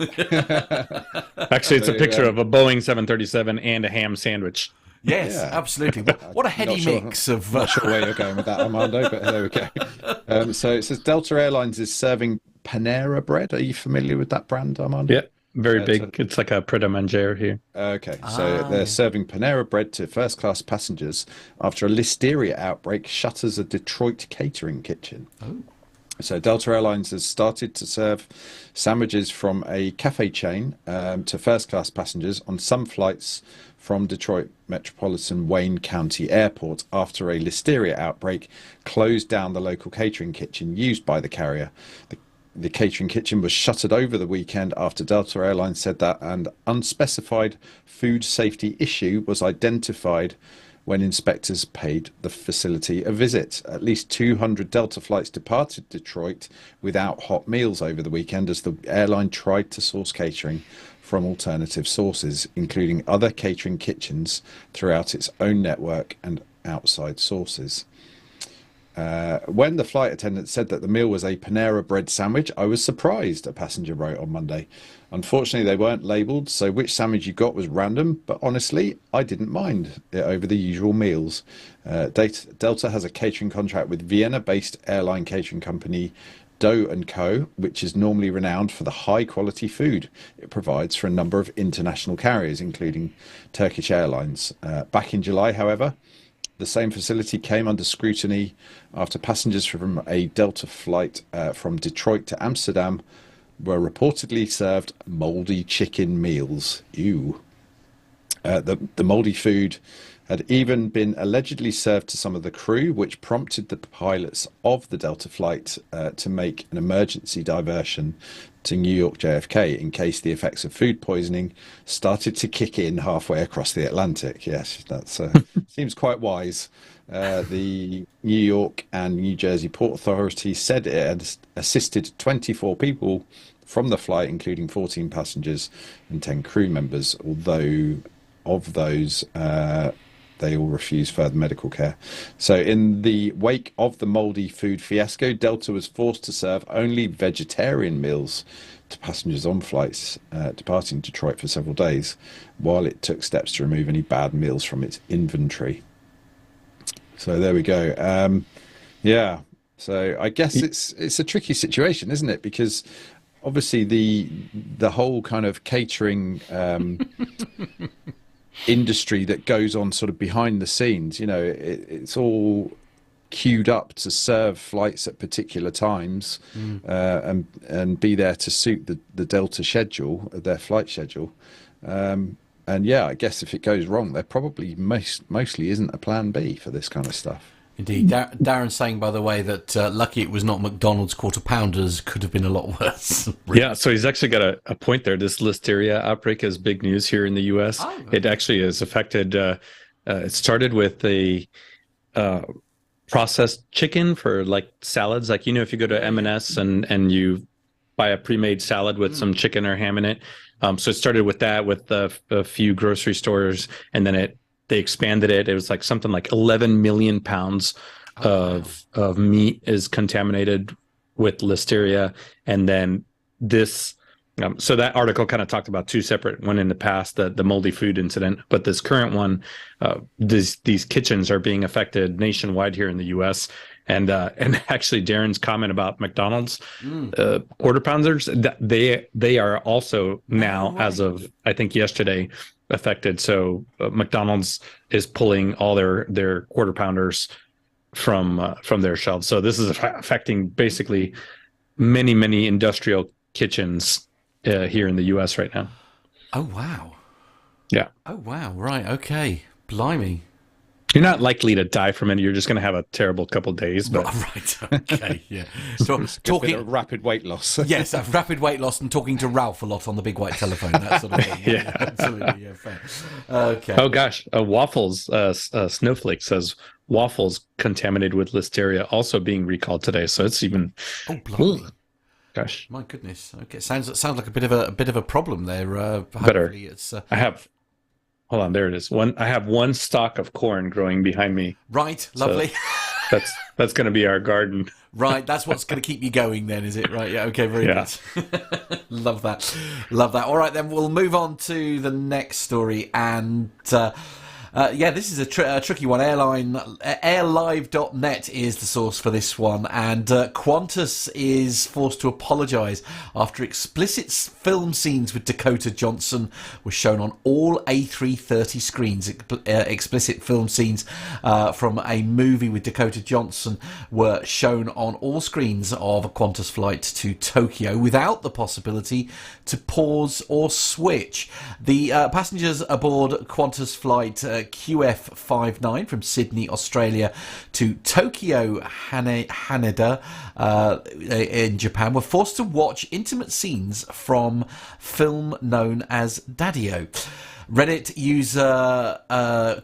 Actually, it's a picture of a Boeing 737 and a ham sandwich. Yes, Yeah. absolutely. What a heady mix of. Not sure where you're going with that, Armando, but there we go. So it says Delta Airlines is serving Panera bread. Are you familiar with that brand, Armando? Yeah, very big. It's like a Pret a Manger here. Okay, so they're serving Panera bread to first-class passengers after a listeria outbreak shutters a Detroit catering kitchen. Oh. So Delta Airlines has started to serve sandwiches from a cafe chain to first-class passengers on some flights from Detroit Metropolitan Wayne County Airport after a listeria outbreak closed down the local catering kitchen used by the carrier. The catering kitchen was shuttered over the weekend after Delta Airlines said that an unspecified food safety issue was identified when inspectors paid the facility a visit. At least 200 Delta flights departed Detroit without hot meals over the weekend as the airline tried to source catering from alternative sources, including other catering kitchens throughout its own network and outside sources. When the flight attendant said that the meal was a Panera bread sandwich, I was surprised, a passenger wrote on Monday. Unfortunately, they weren't labelled, so which sandwich you got was random, but honestly, I didn't mind it over the usual meals. Delta has a catering contract with Vienna-based airline catering company Dough & Co., which is normally renowned for the high-quality food it provides for a number of international carriers, including Turkish Airlines. Back in July, however, the same facility came under scrutiny after passengers from a Delta flight from Detroit to Amsterdam were reportedly served mouldy chicken meals. Ew. The mouldy food had even been allegedly served to some of the crew, which prompted the pilots of the Delta flight to make an emergency diversion to New York JFK in case the effects of food poisoning started to kick in halfway across the Atlantic. Yes, that seems quite wise. The New York and New Jersey Port Authority said it had assisted 24 people from the flight, including 14 passengers and 10 crew members, although of those, they all refused further medical care. So in the wake of the mouldy food fiasco, Delta was forced to serve only vegetarian meals to passengers on flights departing Detroit for several days, while it took steps to remove any bad meals from its inventory. So there we go. Yeah. So I guess it's a tricky situation, isn't it? Because obviously the whole kind of catering industry that goes on sort of behind the scenes, you know, it's all queued up to serve flights at particular times and be there to suit the Delta schedule, their flight schedule. And yeah, I guess if it goes wrong, there probably mostly isn't a plan B for this kind of stuff. Indeed. Darren's saying, by the way, that lucky it was not McDonald's quarter pounders, could have been a lot worse. Yeah, so he's actually got a point there. This listeria outbreak is big news here in the U.S. Oh, okay. It actually has affected, it started with the processed chicken for like salads. Like, you know, if you go to M&S and you buy a pre-made salad with some chicken or ham in it. So it started with that with a few grocery stores, and then they expanded it. It was like something like 11 million pounds of meat is contaminated with listeria. And then this, so that article kind of talked about two separate, one in the past, the moldy food incident, but this current one, these kitchens are being affected nationwide here in the U.S. And actually Darren's comment about McDonald's quarter pounders, they are also now, as of I think yesterday, affected. So McDonald's is pulling all their quarter pounders from their shelves. So this is affecting basically many industrial kitchens here in the U.S. right now. Oh wow! Yeah. Oh wow! Right. Okay. Blimey. You're not likely to die from it. You're just going to have a terrible couple days. But right. Okay. Yeah. So talking rapid weight loss. Yes, rapid weight loss, and talking to Ralph a lot on the big white telephone. That sort of thing. Yeah. Absolutely. Yeah. Fair. Okay. Oh gosh, Waffles Snowflake says waffles contaminated with listeria also being recalled today. So it's even. Oh blimey. Gosh. My goodness. Okay. Sounds like a bit of a problem there. Better. It's. I have. Hold on, there it is. I have one stalk of corn growing behind me. Right, lovely. That's going to be our garden. Right, that's what's going to keep you going then, is it? Right, yeah, okay, very Yeah. good. Love that. Love that. All right, then we'll move on to the next story. And this is a tricky one. Airline, airlive.net is the source for this one. And Qantas is forced to apologise after explicit film scenes with Dakota Johnson were shown on all A330 screens. Explicit film scenes from a movie with Dakota Johnson were shown on all screens of a Qantas flight to Tokyo without the possibility to pause or switch. The passengers aboard Qantas flight QF59 from Sydney, Australia to Tokyo, Haneda in Japan were forced to watch intimate scenes from film known as Daddy-O. Reddit user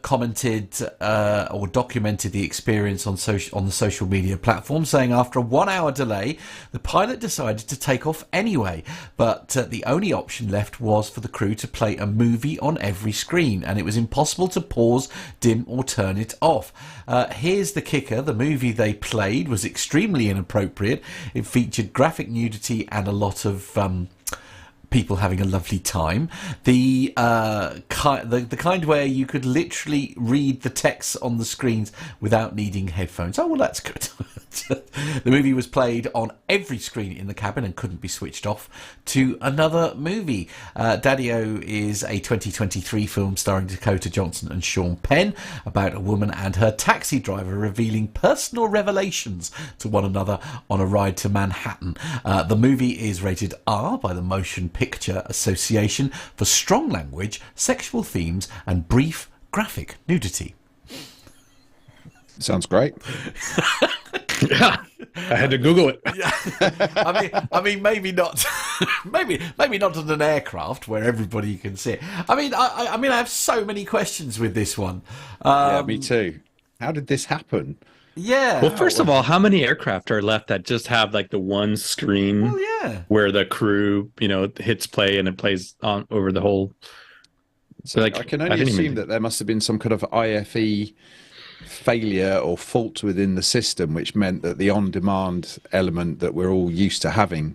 commented or documented the experience on the social media platform, saying after a 1 hour delay, the pilot decided to take off anyway, but the only option left was for the crew to play a movie on every screen, and it was impossible to pause, dim or turn it off. Here's the kicker. The movie they played was extremely inappropriate. It featured graphic nudity and a lot of people having a lovely time. The kind where you could literally read the text on the screens without needing headphones. Oh, well, that's good. The movie was played on every screen in the cabin and couldn't be switched off to another movie. Daddy-O is a 2023 film starring Dakota Johnson and Sean Penn about a woman and her taxi driver revealing personal revelations to one another on a ride to Manhattan. The movie is rated R by the Motion Picture Association for strong language, sexual themes and brief graphic nudity. Sounds great. Yeah, I had to Google it. Yeah. I mean, maybe not. maybe not on an aircraft where everybody can see it. I have so many questions with this one. Yeah, me too. How did this happen? Yeah. Well, first of all, how many aircraft are left that just have like the one screen Well, yeah. where the crew, hits play and it plays on over the whole? So I can only assume that there must have been some kind of IFE failure or fault within the system, which meant that the on-demand element that we're all used to having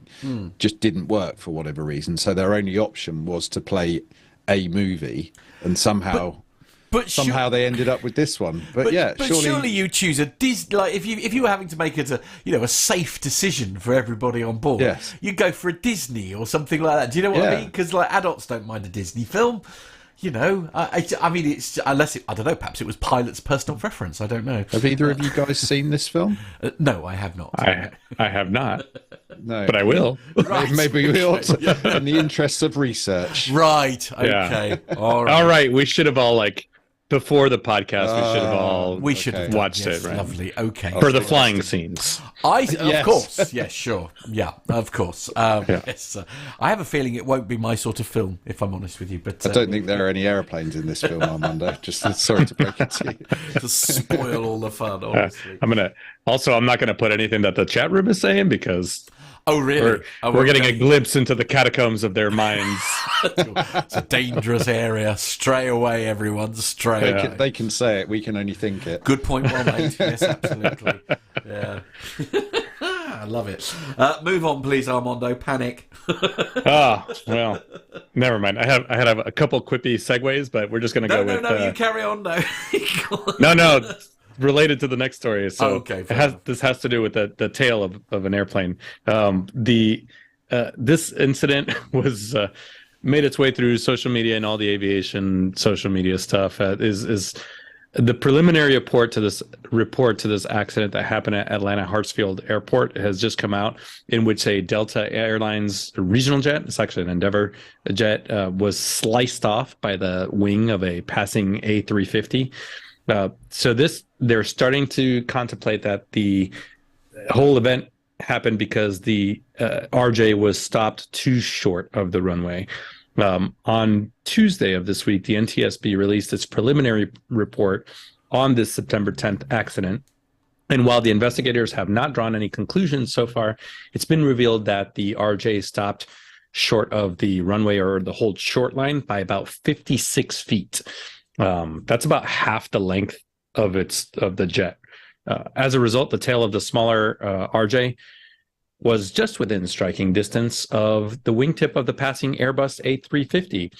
just didn't work for whatever reason. So their only option was to play a movie, and somehow they ended up with this one. But surely you choose a Disney. Like if you were having to make it a safe decision for everybody on board, yes, you'd go for a Disney or something like that. Do you know what I mean? Because like adults don't mind a Disney film. I mean, it's unless I don't know. Perhaps it was pilot's personal preference. I don't know. Have either of you guys seen this film? No, I have not. I have not. No, but I will. Right. Maybe we ought to, in the interests of research. Right. Okay. Yeah. All right. All right. We should have all before the podcast. We should have watched yes, it. Right? Lovely. Okay. For the flying scenes. Of course. Yes, sure. Yeah, of course. Yes. I have a feeling it won't be my sort of film, if I'm honest with you. But I don't think there are any airplanes in this film, Armando. Just sorry to break it to you. to spoil all the fun, obviously. I'm not gonna put anything that the chat room is saying because oh really? We're getting a glimpse into the catacombs of their minds. It's a dangerous area. Stray away, everyone. Stray away. They can say it. We can only think it. Good point, well made. Yes, absolutely. Yeah. I love it. Move on, please, Armando. Panic. Well, never mind. I had a couple quippy segues, but we're just going to go with... No, you carry on, no. No, related to the next story. So okay, this has to do with the tail of an airplane. This incident was... made its way through social media and all the aviation social media stuff. Is the preliminary report to this accident that happened at Atlanta Hartsfield Airport has just come out, in which a Delta Airlines regional jet, it's actually an Endeavor jet, was sliced off by the wing of a passing A350. So they're starting to contemplate that the whole event happened because the RJ was stopped too short of the runway. On Tuesday of this week, the NTSB released its preliminary report on this September 10th accident. And while the investigators have not drawn any conclusions so far, it's been revealed that the RJ stopped short of the runway or the hold short line by about 56 feet. That's about half the length of the jet. As a result, the tail of the smaller RJ was just within striking distance of the wingtip of the passing Airbus A350.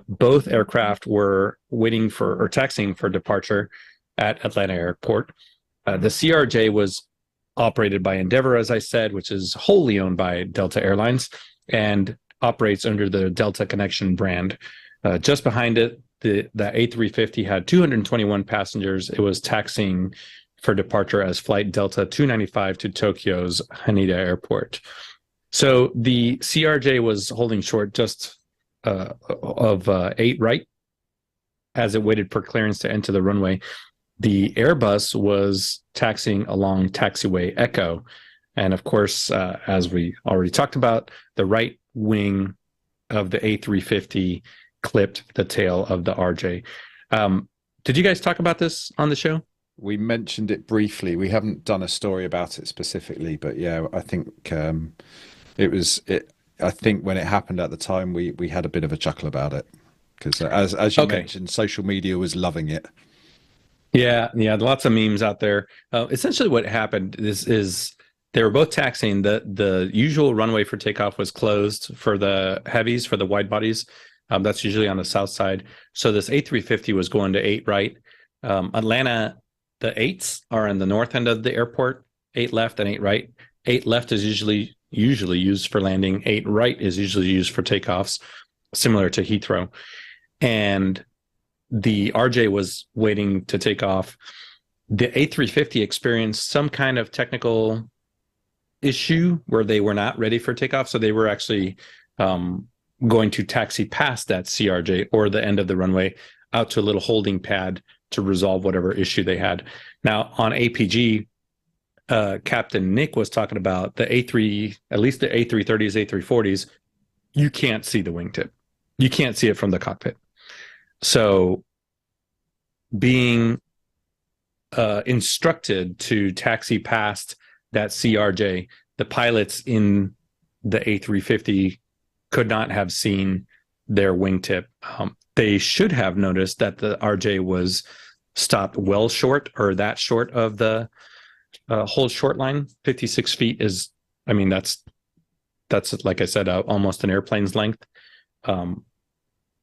Both aircraft were waiting for or taxiing for departure at Atlanta Airport. The CRJ was operated by Endeavor, as I said, which is wholly owned by Delta Airlines and operates under the Delta Connection brand. Just behind it, the A350 had 221 passengers. It was taxiing for departure as Flight Delta 295 to Tokyo's Haneda Airport. So the CRJ was holding short just of 8 right as it waited for clearance to enter the runway. The Airbus was taxiing along taxiway Echo. And of course, as we already talked about, the right wing of the A350 clipped the tail of the RJ. Did you guys talk about this on the show? We mentioned it briefly. We haven't done a story about it specifically, but yeah, I think I think when it happened at the time, we had a bit of a chuckle about it because, as you mentioned, social media was loving it. Yeah, lots of memes out there. Essentially, what happened is they were both taxiing. The usual runway for takeoff was closed for the heavies, for the wide bodies. That's usually on the south side. So this A350 was going to 8 right. Atlanta, the 8s are on the north end of the airport, 8 left and 8 right. 8 left is usually used for landing. 8 right is usually used for takeoffs, similar to Heathrow. And the RJ was waiting to take off. The A350 experienced some kind of technical issue where they were not ready for takeoff. So they were actually going to taxi past that CRJ or the end of the runway out to a little holding pad to resolve whatever issue they had. Now on APG, Captain Nick was talking about the A3, at least the A330s, A340s, you can't see the wingtip. You can't see it from the cockpit. So being instructed to taxi past that CRJ, the pilots in the A350 could not have seen their wingtip. They should have noticed that the RJ was stopped well short or that short of the hold short line. 56 feet is, I mean, that's like I said, almost an airplane's length.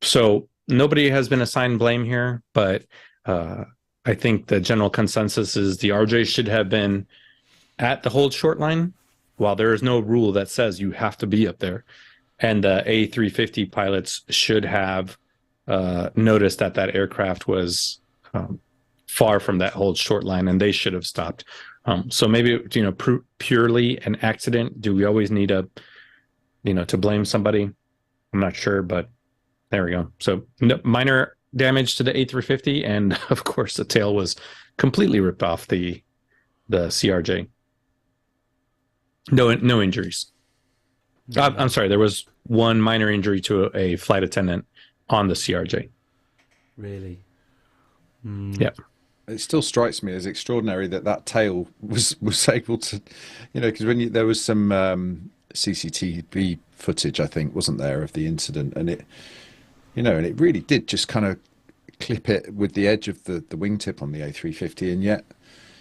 So nobody has been assigned blame here, but I think the general consensus is the RJ should have been at the hold short line, while there is no rule that says you have to be up there. And the A350 pilots should have noticed that aircraft was far from that hold short line, and they should have stopped. So maybe, purely an accident. Do we always need to blame somebody? I'm not sure, but there we go. So minor damage to the A350, and of course the tail was completely ripped off the CRJ. No injuries. I'm sorry, there was one minor injury to a flight attendant on the CRJ. Really? Yeah. It still strikes me as extraordinary that tail was able to, because when there was some CCTV footage, I think, wasn't there, of the incident, and it, and it really did just kind of clip it with the edge of the wingtip on the A350, and yet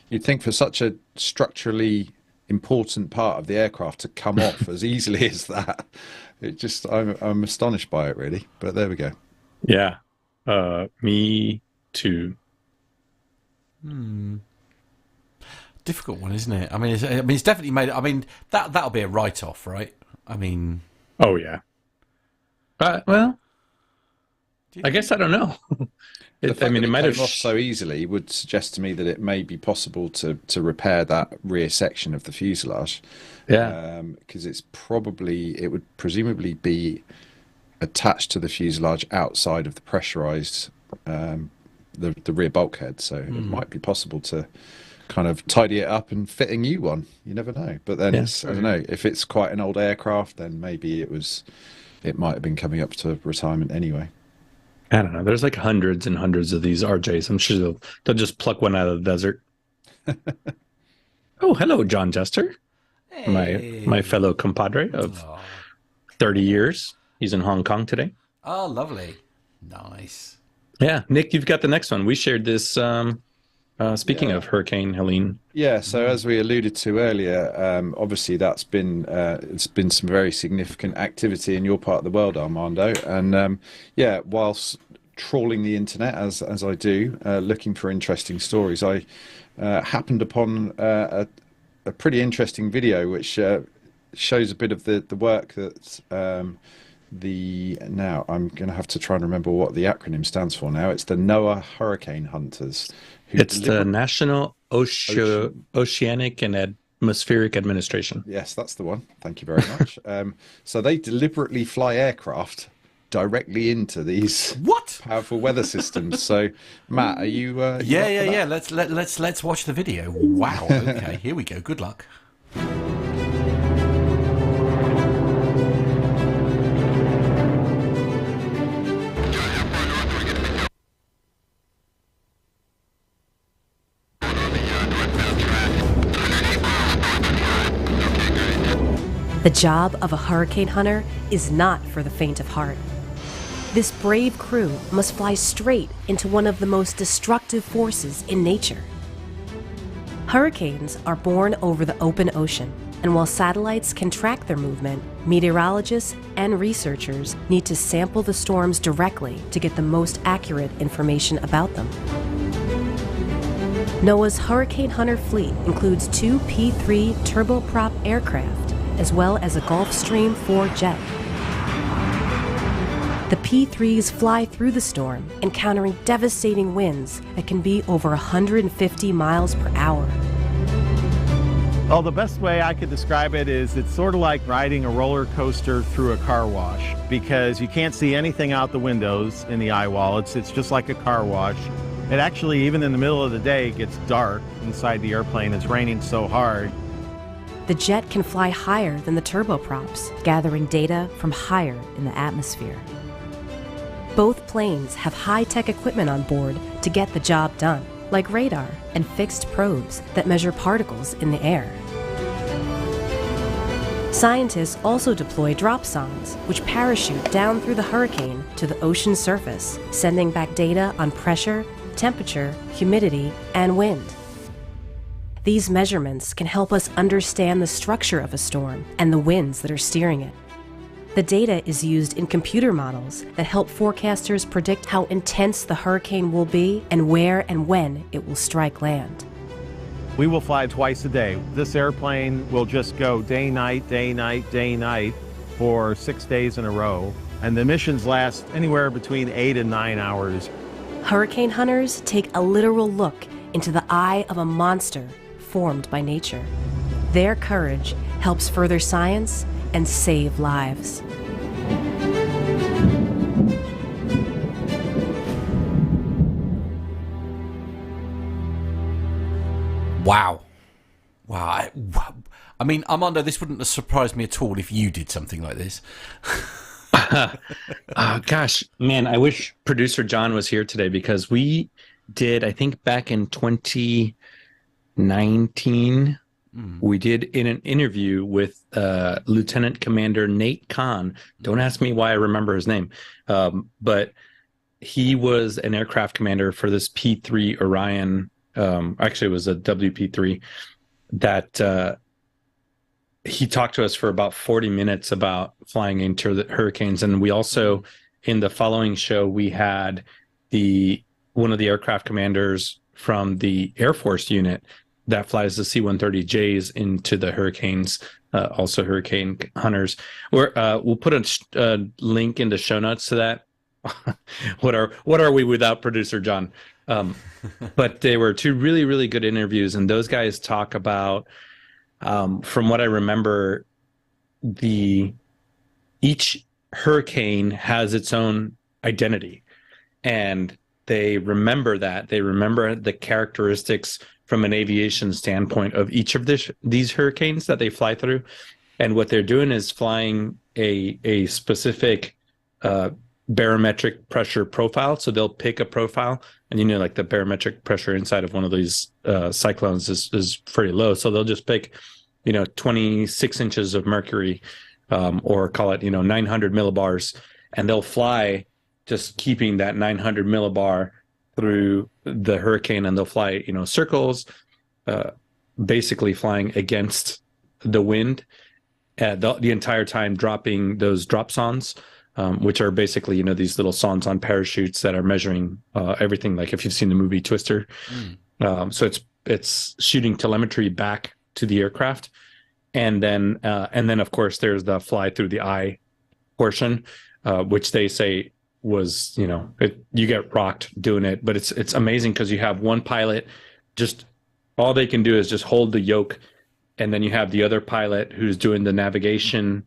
you'd think for such a structurally important part of the aircraft to come off as easily as that. It just, I'm astonished by it, really. But there we go. Yeah, me too. Difficult one, isn't it? I mean, it's definitely made. I mean, that'll be a write-off, right? I mean, oh yeah. Well, I guess I don't know. It might have off so easily would suggest to me that it may be possible to repair that rear section of the fuselage. Yeah, because it would presumably be attached to the fuselage outside of the pressurized the rear bulkhead, so it might be possible to kind of tidy it up and fit a new one. You never know. But then I don't know, if it's quite an old aircraft, then maybe it might have been coming up to retirement anyway. I don't know. There's like hundreds and hundreds of these RJs. I'm sure they'll just pluck one out of the desert. Oh, hello, John Jester. Hey. My fellow compadre of 30 years. He's in Hong Kong today. Oh, lovely. Nice. Yeah. Nick, you've got the next one. We shared this Speaking of Hurricane Helene. Yeah, so as we alluded to earlier, obviously that's been it's been some very significant activity in your part of the world, Armando. And yeah, whilst trawling the internet as I do, looking for interesting stories, I happened upon a pretty interesting video which shows a bit of the work that now I'm going to have to try and remember what the acronym stands for now. It's the NOAA Hurricane Hunters. It's the National Oceanic and Atmospheric Administration. Yes, that's the one. Thank you very much. So they deliberately fly aircraft directly into these powerful weather systems. So, Matt, are you? Yeah. Let's watch the video. Wow. Okay, here we go. Good luck. The job of a hurricane hunter is not for the faint of heart. This brave crew must fly straight into one of the most destructive forces in nature. Hurricanes are born over the open ocean, and while satellites can track their movement, meteorologists and researchers need to sample the storms directly to get the most accurate information about them. NOAA's Hurricane Hunter fleet includes 2 P-3 turboprop aircraft, as well as a Gulfstream 4 jet. The P-3s fly through the storm, encountering devastating winds that can be over 150 miles per hour. Well, the best way I could describe it is it's sort of like riding a roller coaster through a car wash, because you can't see anything out the windows in the eye wall. It's just like a car wash. It actually, even in the middle of the day, gets dark inside the airplane. It's raining so hard. The jet can fly higher than the turboprops, gathering data from higher in the atmosphere. Both planes have high-tech equipment on board to get the job done, like radar and fixed probes that measure particles in the air. Scientists also deploy drop zones, which parachute down through the hurricane to the ocean surface, sending back data on pressure, temperature, humidity, and wind. These measurements can help us understand the structure of a storm and the winds that are steering it. The data is used in computer models that help forecasters predict how intense the hurricane will be and where and when it will strike land. We will fly twice a day. This airplane will just go day, night, day, night, day, night for 6 days in a row. And the missions last anywhere between 8 and 9 hours. Hurricane hunters take a literal look into the eye of a monster formed by nature. Their courage helps further science and save lives. Wow. I mean, Armando, this wouldn't have surprised me at all if you did something like this. Gosh, man, I wish producer John was here today, because we did, I think back in 2019, we did in an interview with Lieutenant Commander Nate Kahn. Don't ask me why I remember his name, but he was an aircraft commander for this P-3 Orion. Actually, it was a WP-3 that he talked to us for about 40 minutes about flying into the hurricanes. And we also, in the following show, we had one of the aircraft commanders from the Air Force unit that flies the C-130Js into the hurricanes, also hurricane hunters. We'll put a link in the show notes to that. What are we without producer John? But they were 2 really, really good interviews, and those guys talk about, from what I remember, each hurricane has its own identity, and they remember that. They remember the characteristics from an aviation standpoint of each of these hurricanes that they fly through. And what they're doing is flying a specific barometric pressure profile. So they'll pick a profile, and like the barometric pressure inside of one of these cyclones is pretty low. So they'll just pick 26 inches of mercury, or call it 900 millibars, and they'll fly just keeping that 900 millibar through the hurricane, and they'll fly, circles, basically flying against the wind, the entire time dropping those drop sondes, which are basically, these little sondes on parachutes that are measuring everything. Like if you've seen the movie Twister, so it's shooting telemetry back to the aircraft, and then of course there's the fly through the eye portion, which they say was, you get rocked doing it, but it's amazing because you have one pilot, just all they can do is just hold the yoke, and then you have the other pilot who's doing the navigation,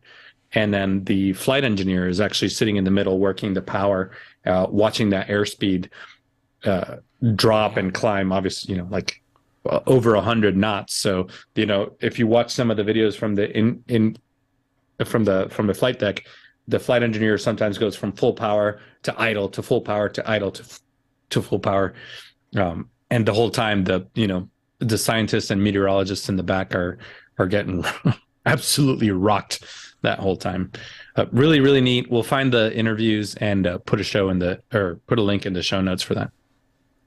and then the flight engineer is actually sitting in the middle working the power, watching that airspeed drop and climb, obviously, like over 100 knots. So, if you watch some of the videos from the flight deck, the flight engineer sometimes goes from full power to idle to full power to idle to full power, and the whole time the scientists and meteorologists in the back are getting absolutely rocked that whole time. Really, really neat. We'll find the interviews and put a link in the show notes for that.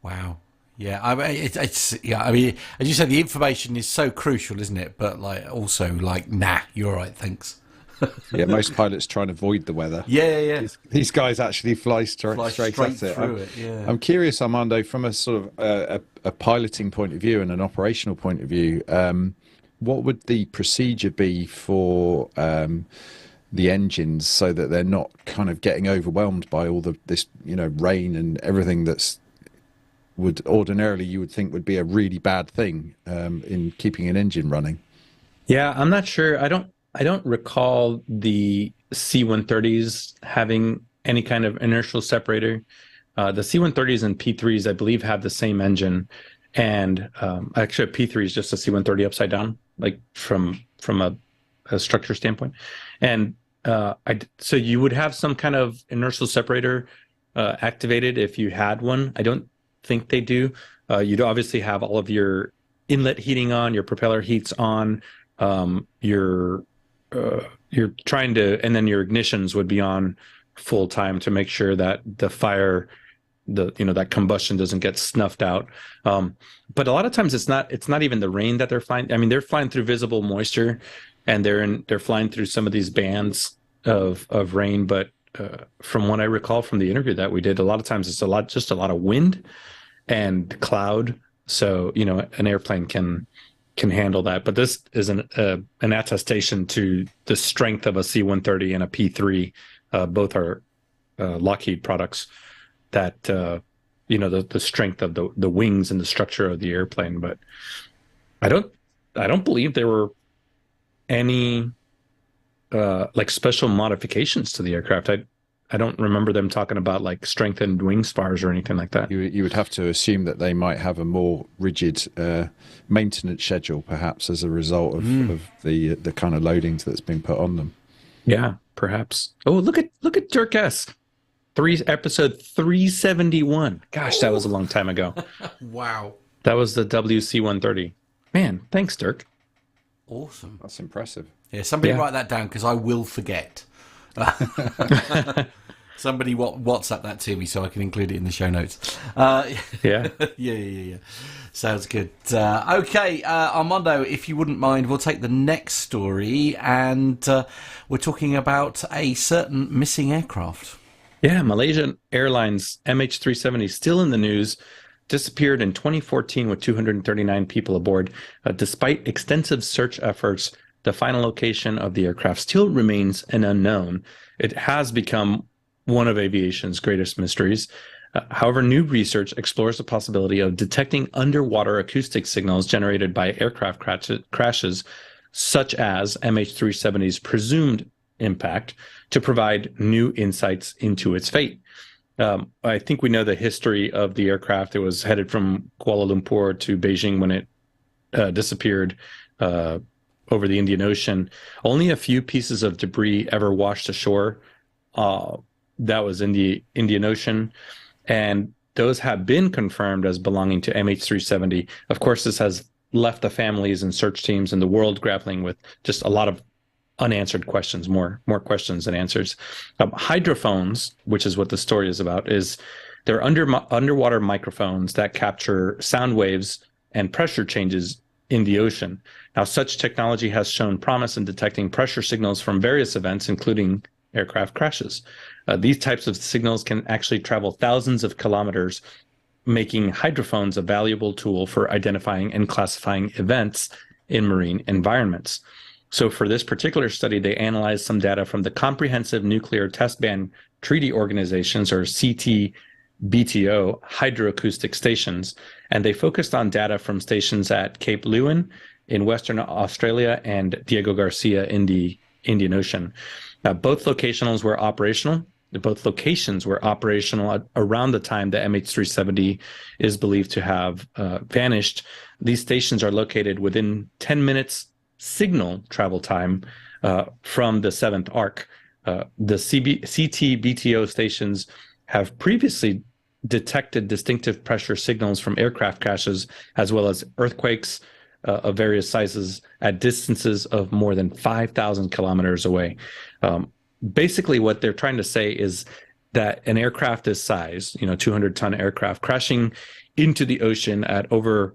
Wow. Yeah, I mean, I mean, as you said, the information is so crucial, isn't it? But also, nah, you're all right, thanks. Yeah, most pilots try and avoid the weather. Yeah. These guys actually fly straight at it. Through it. Yeah. I'm curious, Armando, from a sort of a piloting point of view and an operational point of view, what would the procedure be for the engines so that they're not kind of getting overwhelmed by all this rain and everything that's would ordinarily you would think would be a really bad thing in keeping an engine running? Yeah, I'm not sure. I don't recall the C-130s having any kind of inertial separator. The C-130s and P-3s, I believe, have the same engine, and actually a P-3 is just a C-130 upside down, like from a structure standpoint. And so you would have some kind of inertial separator activated if you had one. I don't think they do. You'd obviously have all of your inlet heating on, your propeller heats on, you're trying to, and then your ignitions would be on full time to make sure that the fire, that combustion doesn't get snuffed out. But a lot of times it's not even the rain that they're flying. I mean, they're flying through visible moisture, and they're flying through some of these bands of rain. But from what I recall from the interview that we did, a lot of times it's just a lot of wind and cloud. So, an airplane can handle that. But this is an attestation to the strength of a C-130 and a P-3. Both are Lockheed products. That the strength of the wings and the structure of the airplane. But I don't believe there were any special modifications to the aircraft. I don't remember them talking about strengthened wing spars or anything like that. You would have to assume that they might have a more rigid maintenance schedule, perhaps as a result of the kind of loadings that's been put on them. Yeah, perhaps. Oh, look at Dirk S. Episode 371. Gosh, that was a long time ago. Wow. That was the WC-130. Man, thanks, Dirk. Awesome. That's impressive. Yeah, somebody write that down because I will forget. Somebody WhatsApp that to me so I can include it in the show notes. Yeah. Yeah. Sounds good. Okay, Armando, if you wouldn't mind, we'll take the next story, and we're talking about a certain missing aircraft. Yeah, Malaysian Airlines MH370 still in the news. Disappeared in 2014 with 239 people aboard. Despite extensive search efforts, the final location of the aircraft still remains an unknown. It has become one of aviation's greatest mysteries. However, new research explores the possibility of detecting underwater acoustic signals generated by aircraft crashes, such as MH370's presumed impact, to provide new insights into its fate. I think we know the history of the aircraft. It was headed from Kuala Lumpur to Beijing when it disappeared over the Indian Ocean. Only a few pieces of debris ever washed ashore. That was in the Indian Ocean. And those have been confirmed as belonging to MH370. Of course, this has left the families and search teams and the world grappling with just a lot of unanswered questions, more questions than answers. Hydrophones, which is what the story is about, is They're underwater microphones that capture sound waves and pressure changes in the ocean. Now, such technology has shown promise in detecting pressure signals from various events, including aircraft crashes. These types of signals can actually travel thousands of kilometers, making hydrophones a valuable tool for identifying and classifying events in marine environments. So for this particular study, they analyzed some data from the Comprehensive Nuclear Test Ban Treaty Organizations, or CTBTO, hydroacoustic stations, and they focused on data from stations at Cape Leeuwin in Western Australia and Diego Garcia in the Indian Ocean. Both locations were operational around the time the MH370 is believed to have vanished. These stations are located within 10 minutes signal travel time from the seventh arc. The CTBTO stations have previously detected distinctive pressure signals from aircraft crashes, as well as earthquakes of various sizes at distances of more than 5,000 kilometers away. Basically, what they're trying to say is that an aircraft this size, 200-ton aircraft crashing into the ocean at over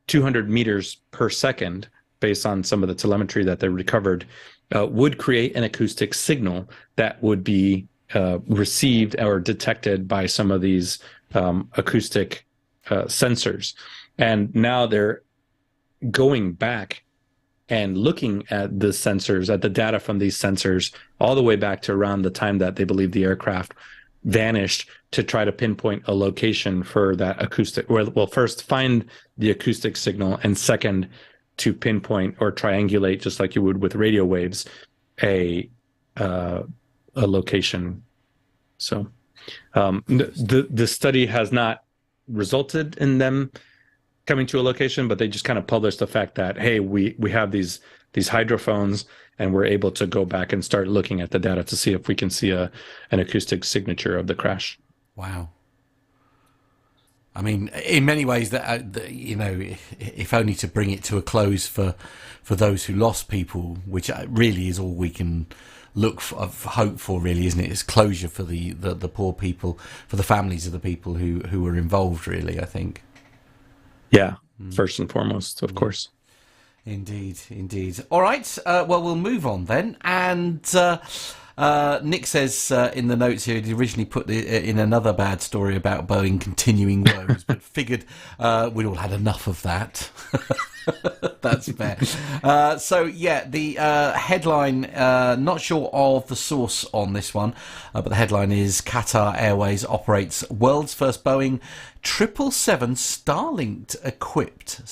200 meters per second, based on some of the telemetry that they recovered, would create an acoustic signal that would be received or detected by some of these acoustic sensors. And now they're going back and looking at the sensors, at the data from these sensors, all the way back to around the time that they believe the aircraft vanished, to try to pinpoint a location for that acoustic. Well, first find the acoustic signal, and second, to pinpoint or triangulate, just like you would with radio waves, a location. So the study has not resulted in them coming to a location, but they just kind of published the fact that, hey, we have these hydrophones, and we're able to go back and start looking at the data to see if we can see an acoustic signature of the crash. Wow. I mean, in many ways, that if only to bring it to a close for those who lost people, which really is all we can hope for, really, isn't it? It's closure for the poor people, for the families of the people who were involved, really, I think. Yeah, first and foremost, of course. Indeed. All right, well, we'll move on then. And Nick says in the notes here, he originally put in another bad story about Boeing continuing woes, but figured we'd all had enough of that. That's fair. The headline, not sure of the source on this one, but the headline is Qatar Airways operates world's first Boeing 777 Starlink-equipped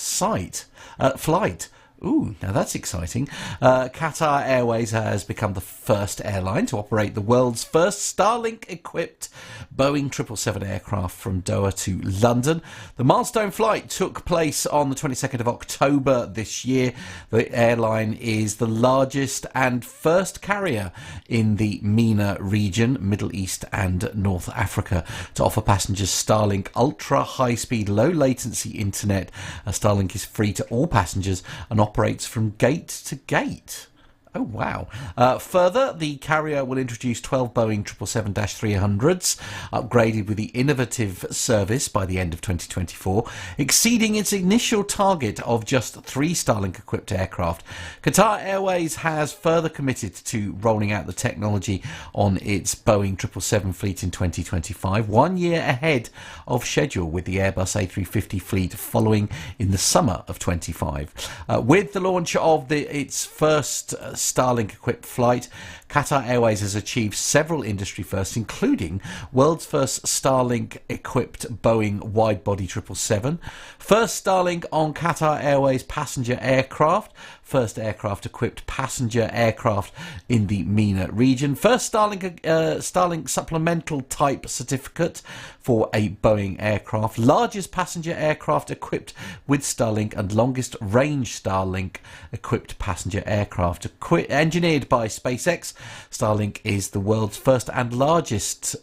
flight. Ooh, now that's exciting. Qatar Airways has become the first airline to operate the world's first Starlink-equipped Boeing 777 aircraft from Doha to London. The milestone flight took place on the 22nd of October this year. The airline is the largest and first carrier in the MENA region, Middle East and North Africa, to offer passengers Starlink ultra-high-speed, low-latency internet. Starlink is free to all passengers and operates from gate to gate. Oh, wow. Further, the carrier will introduce 12 Boeing 777-300s, upgraded with the innovative service by the end of 2024, exceeding its initial target of just 3 Starlink-equipped aircraft. Qatar Airways has further committed to rolling out the technology on its Boeing 777 fleet in 2025, 1 year ahead of schedule, with the Airbus A350 fleet following in the summer of 25. With the launch of its first Starlink-equipped flight, Qatar Airways has achieved several industry firsts, including world's first Starlink-equipped Boeing wide-body 777, first Starlink on Qatar Airways passenger aircraft, first aircraft-equipped passenger aircraft in the MENA region, first Starlink supplemental type certificate for a Boeing aircraft, largest passenger aircraft equipped with Starlink, and longest range Starlink-equipped passenger aircraft engineered by SpaceX. Starlink is the world's first and largest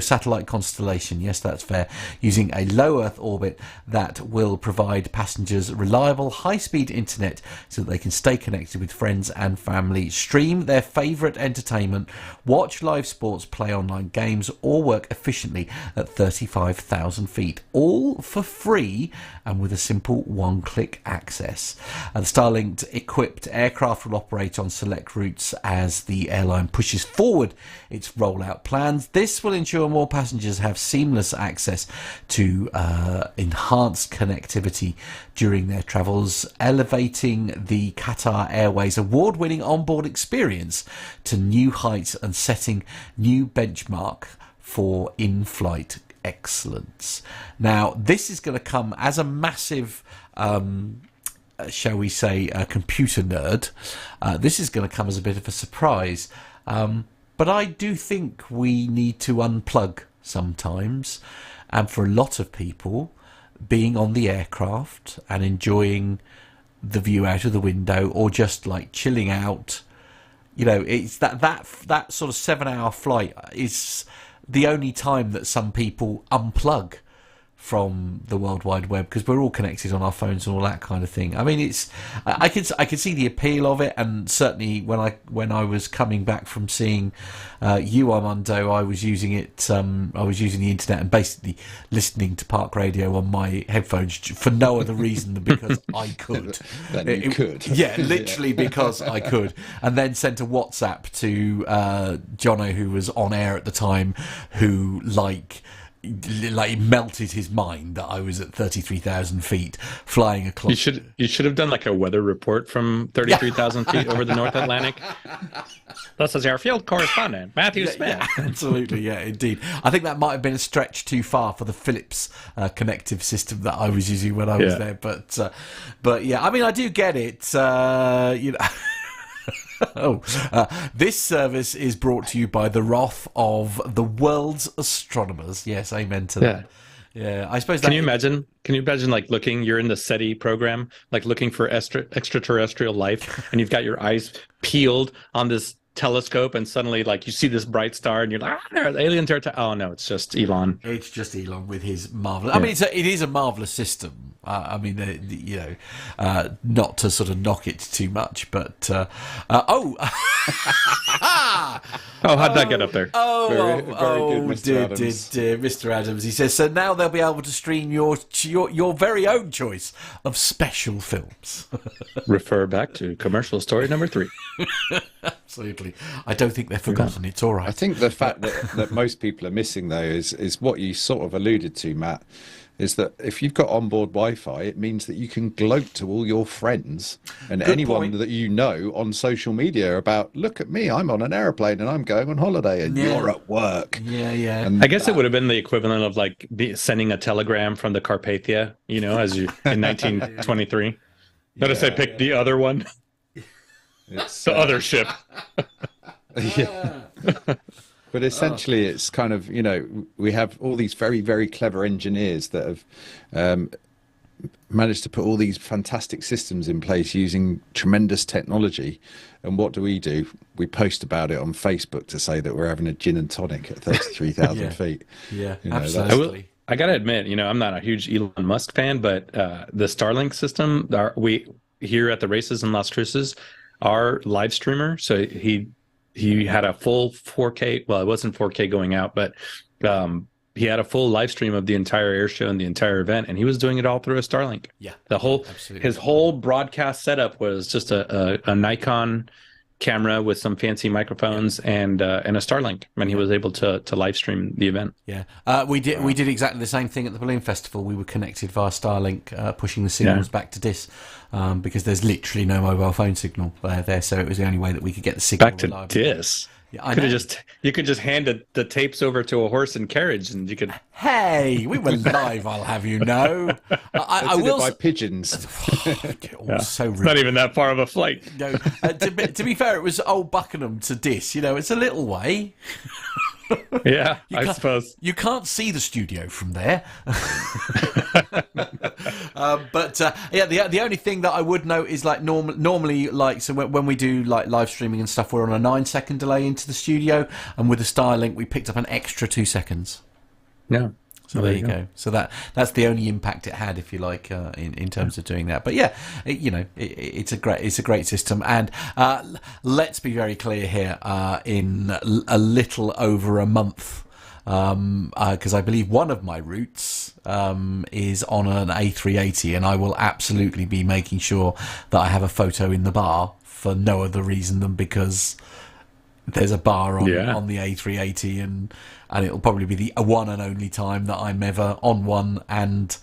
Satellite constellation. Yes, that's fair. Using a low Earth orbit that will provide passengers reliable, high-speed internet so that they can stay connected with friends and family, stream their favourite entertainment, watch live sports, play online games, or work efficiently at 35,000 feet. All for free and with a simple one-click access. The Starlink-equipped aircraft will operate on select routes as the airline pushes forward its rollout plans. This will ensure more passengers have seamless access to enhanced connectivity during their travels, elevating the Qatar Airways award-winning onboard experience to new heights and setting new benchmark for in-flight excellence. Now, this is going to come as a massive shall we say, a computer nerd. This is going to come as a bit of a surprise. But I do think we need to unplug sometimes. And for a lot of people, being on the aircraft and enjoying the view out of the window, or just like chilling out, you know, it's that sort of 7-hour flight is the only time that some people unplug from the World Wide Web, because we're all connected on our phones and all that kind of thing. I mean, it's I can see the appeal of it, and certainly when I was coming back from seeing you, Armando, I was using it. I was using the internet and basically listening to Park Radio on my headphones for no other reason than because I could. You could. Yeah, literally because I could, and then sent a WhatsApp to Jono, who was on air at the time, who like melted his mind that I was at 33,000 feet flying across. You should have done like a weather report from 33,000 feet over the North Atlantic. This is your field correspondent, Matthew Smith. Yeah, absolutely, yeah, indeed. I think that might have been a stretch too far for the Philips connective system that I was using when I was there. But yeah, I mean, I do get it. You know. This service is brought to you by the wrath of the world's astronomers. Yes, amen to that. Yeah, I suppose. Can you imagine like you're in the SETI program, like looking for extraterrestrial life, and you've got your eyes peeled on this telescope, and suddenly like you see this bright star, and you're like, there's aliens there. Oh no, it's just Elon. It's just Elon with his marvelous. I mean, it is a marvelous system. I mean, you know, not to sort of knock it too much, but how'd that get up there? Very good, Mr. Adams. Did Mr. Adams. He says, so now they'll be able to stream your very own choice of special films. Refer back to commercial story number 3. Absolutely. I don't think they're forgotten. It's all right. I think the fact that most people are missing, though, is what you sort of alluded to, Matt, is that if you've got onboard Wi-Fi, it means that you can gloat to all your friends and anyone that you know on social media about, look at me, I'm on an aeroplane and I'm going on holiday and you're at work. Yeah. And I guess it would have been the equivalent of like sending a telegram from the Carpathia, you know, as you in 1923. Notice I picked the other one. It's the other ship. Yeah. But essentially, it's kind of, you know, we have all these very, very clever engineers that have managed to put all these fantastic systems in place using tremendous technology. And what do? We post about it on Facebook to say that we're having a gin and tonic at 33,000 feet. Yeah, you know, absolutely. I got to admit, you know, I'm not a huge Elon Musk fan, but the Starlink system, we here at the races in Las Cruces, our live streamer, so he had a full 4K. Well, it wasn't 4K going out, but he had a full live stream of the entire air show and the entire event, and he was doing it all through a Starlink. Yeah, his whole broadcast setup was just a Nikon camera with some fancy microphones and a Starlink, and he was able to live stream the event. Yeah, we did exactly the same thing at the Balloon Festival. We were connected via Starlink, pushing the signals back to DIS, because there's literally no mobile phone signal there, so it was the only way that we could get the signal back to reliably. DIS. Yeah, you could just hand the tapes over to a horse and carriage, and you could. Hey, we were live. I'll have you know. I did will it by pigeons. So rude. It's not even that far of a flight. No, to be fair, it was Old Buckingham to Dis. You know, it's a little way. Yeah, You I can't- suppose. You can't see the studio from there. Yeah, the only thing that I would note is like normally like so when we do like live streaming and stuff, we're on a 9-second delay into the studio, and with the Starlink we picked up an extra 2 seconds. Yeah. So there you go. So that's the only impact it had, if you like, in terms of doing that. But yeah, it's a great system. And let's be very clear here. In a little over a month, because I believe one of my routes is on an A380, and I will absolutely be making sure that I have a photo in the bar for no other reason than because there's a bar on the A380, and it'll probably be the one and only time that I'm ever on one, and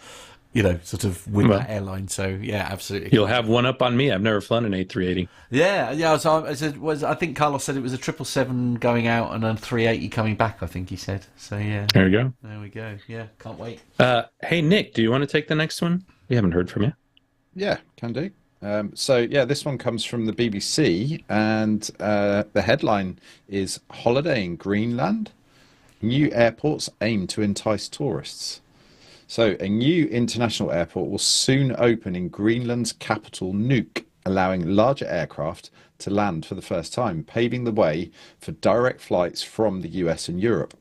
sort of with that airline. So yeah, absolutely. You'll have one up on me. I've never flown an A380. Yeah. So I think Carlos said it was a 777 going out and a 380 coming back, I think he said. So yeah. There we go. There we go. Yeah, can't wait. Hey Nick, do you want to take the next one? We haven't heard from you. Yeah, can do. So yeah, this one comes from the BBC, and the headline is "Holiday in Greenland. New airports aim to entice tourists." So a new international airport will soon open in Greenland's capital, Nuuk, allowing larger aircraft to land for the first time, paving the way for direct flights from the US and Europe.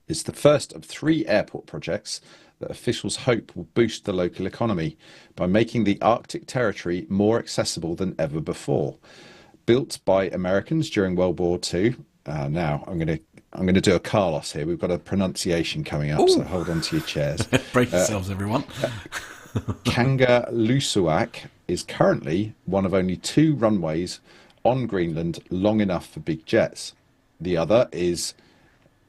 It's the first of 3 airport projects that officials hope will boost the local economy by making the Arctic territory more accessible than ever before. Built by Americans during World War II. Now I'm going to do a Carlos here. We've got a pronunciation coming up, so hold on to your chairs. Brace yourselves, everyone. Kangerlussuaq is currently one of only 2 runways on Greenland long enough for big jets. The other is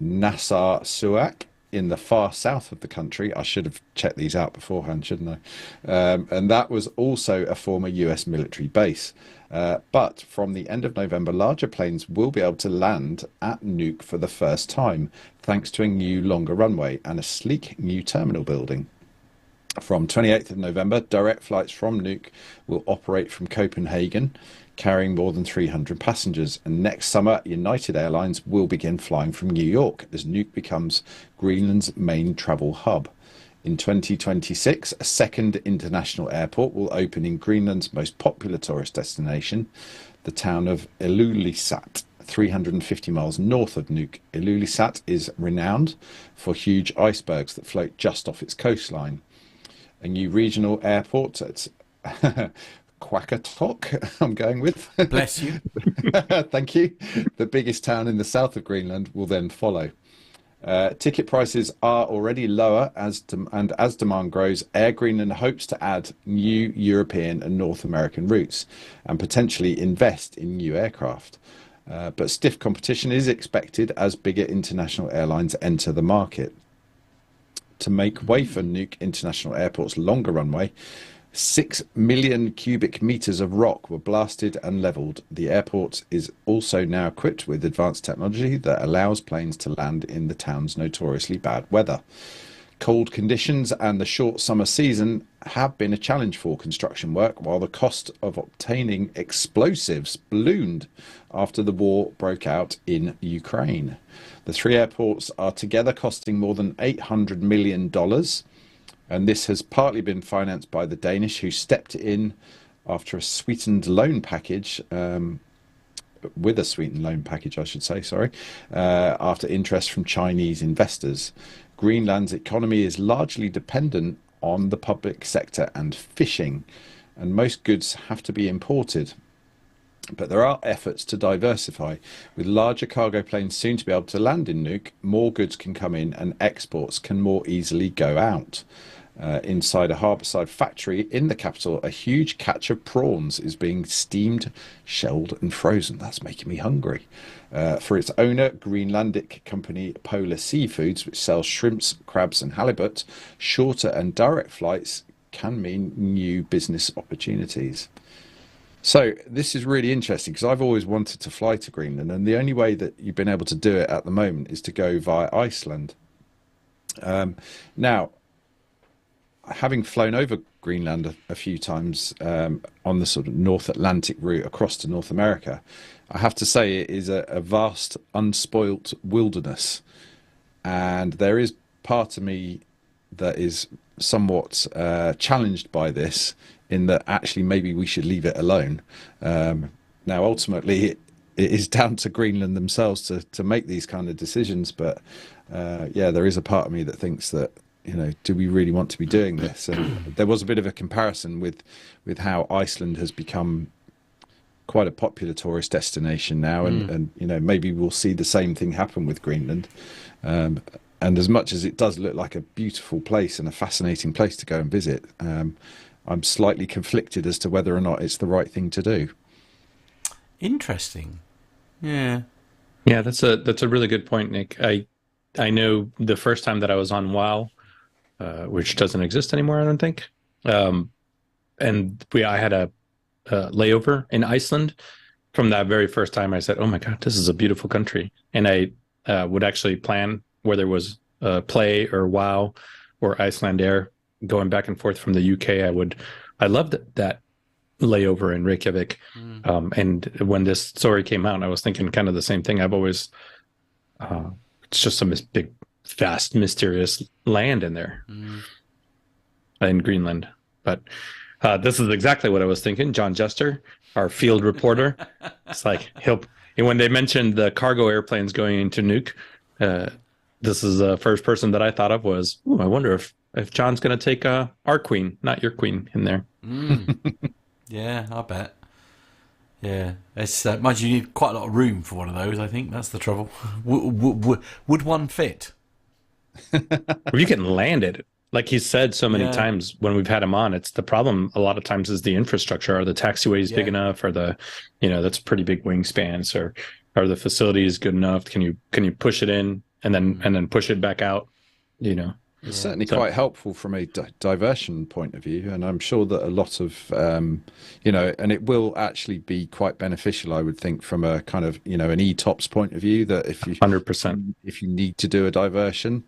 Narsarsuaq in the far south of the country. I should have checked these out beforehand, shouldn't I? And that was also a former US military base. But from the end of November, larger planes will be able to land at Nuuk for the first time, thanks to a new longer runway and a sleek new terminal building. From 28th of November, direct flights from Nuuk will operate from Copenhagen, carrying more than 300 passengers. And next summer, United Airlines will begin flying from New York as Nuuk becomes Greenland's main travel hub. In 2026, a second international airport will open in Greenland's most popular tourist destination, the town of Ilulissat, 350 miles north of Nuuk. Ilulissat is renowned for huge icebergs that float just off its coastline. A new regional airport at Qaqortoq, I'm going with. Bless you. Thank you. The biggest town in the south of Greenland will then follow. Ticket prices are already lower as demand grows. Air Greenland hopes to add new European and North American routes and potentially invest in new aircraft. But stiff competition is expected as bigger international airlines enter the market. To make way for Nuuk International Airport's longer runway, 6 million cubic meters of rock were blasted and leveled. The airport is also now equipped with advanced technology that allows planes to land in the town's notoriously bad weather. Cold conditions and the short summer season have been a challenge for construction work, while the cost of obtaining explosives ballooned after the war broke out in Ukraine. The 3 airports are together costing more than $800 million. And this has partly been financed by the Danish, who stepped in after a sweetened loan package, with a sweetened loan package, I should say, after interest from Chinese investors. Greenland's economy is largely dependent on the public sector and fishing, and most goods have to be imported. But there are efforts to diversify. With larger cargo planes soon to be able to land in Nuuk, more goods can come in and exports can more easily go out. Inside a harbourside factory in the capital, a huge catch of prawns is being steamed, shelled and frozen. That's making me hungry. For its owner, Greenlandic company Polar Seafoods, which sells shrimps, crabs and halibut, shorter and direct flights can mean new business opportunities. So this is really interesting because I've always wanted to fly to Greenland, and the only way that you've been able to do it at the moment is to go via Iceland. Now, having flown over Greenland a few times on the sort of North Atlantic route across to North America, I have to say it is a vast, unspoilt wilderness. And there is part of me that is somewhat challenged by this, in that actually maybe we should leave it alone. Now, ultimately, it is down to Greenland themselves to make these kind of decisions. But yeah, there is a part of me that thinks that, do we really want to be doing this? And there was a bit of a comparison with how Iceland has become quite a popular tourist destination now, and maybe we'll see the same thing happen with Greenland. And as much as it does look like a beautiful place and a fascinating place to go and visit, I'm slightly conflicted as to whether or not it's the right thing to do. Interesting. Yeah. Yeah, that's a really good point, Nick. I know the first time that I was on WoW, which doesn't exist anymore, I don't think. And I had a layover in Iceland. From that very first time, I said, "Oh my God, this is a beautiful country." And I would actually plan, whether it was Play or WoW or Icelandair, going back and forth from the UK. I loved that layover in Reykjavik. And when this story came out, I was thinking kind of the same thing. I've always, it's just some big, vast, mysterious land in there in Greenland. But this is exactly what I was thinking. John Jester, our field reporter, it's like when they mentioned the cargo airplanes going into Nuuk, this is the first person that I thought of was, I wonder if John's going to take our queen, not your queen, in there. Yeah, I bet. Yeah, it's mind you need quite a lot of room for one of those. I think that's the trouble. Would one fit? Well, you can land it. Like he said so many times when we've had him on, it's the problem a lot of times is the infrastructure. Are the taxiways big enough? Or that's pretty big wingspans, or are the facilities good enough? Can you push it in and then push it back out? It's certainly quite helpful from a diversion point of view, and I'm sure that a lot of, and it will actually be quite beneficial, I would think, from a kind of, an ETOPS point of view, that if you 100%, if you need to do a diversion,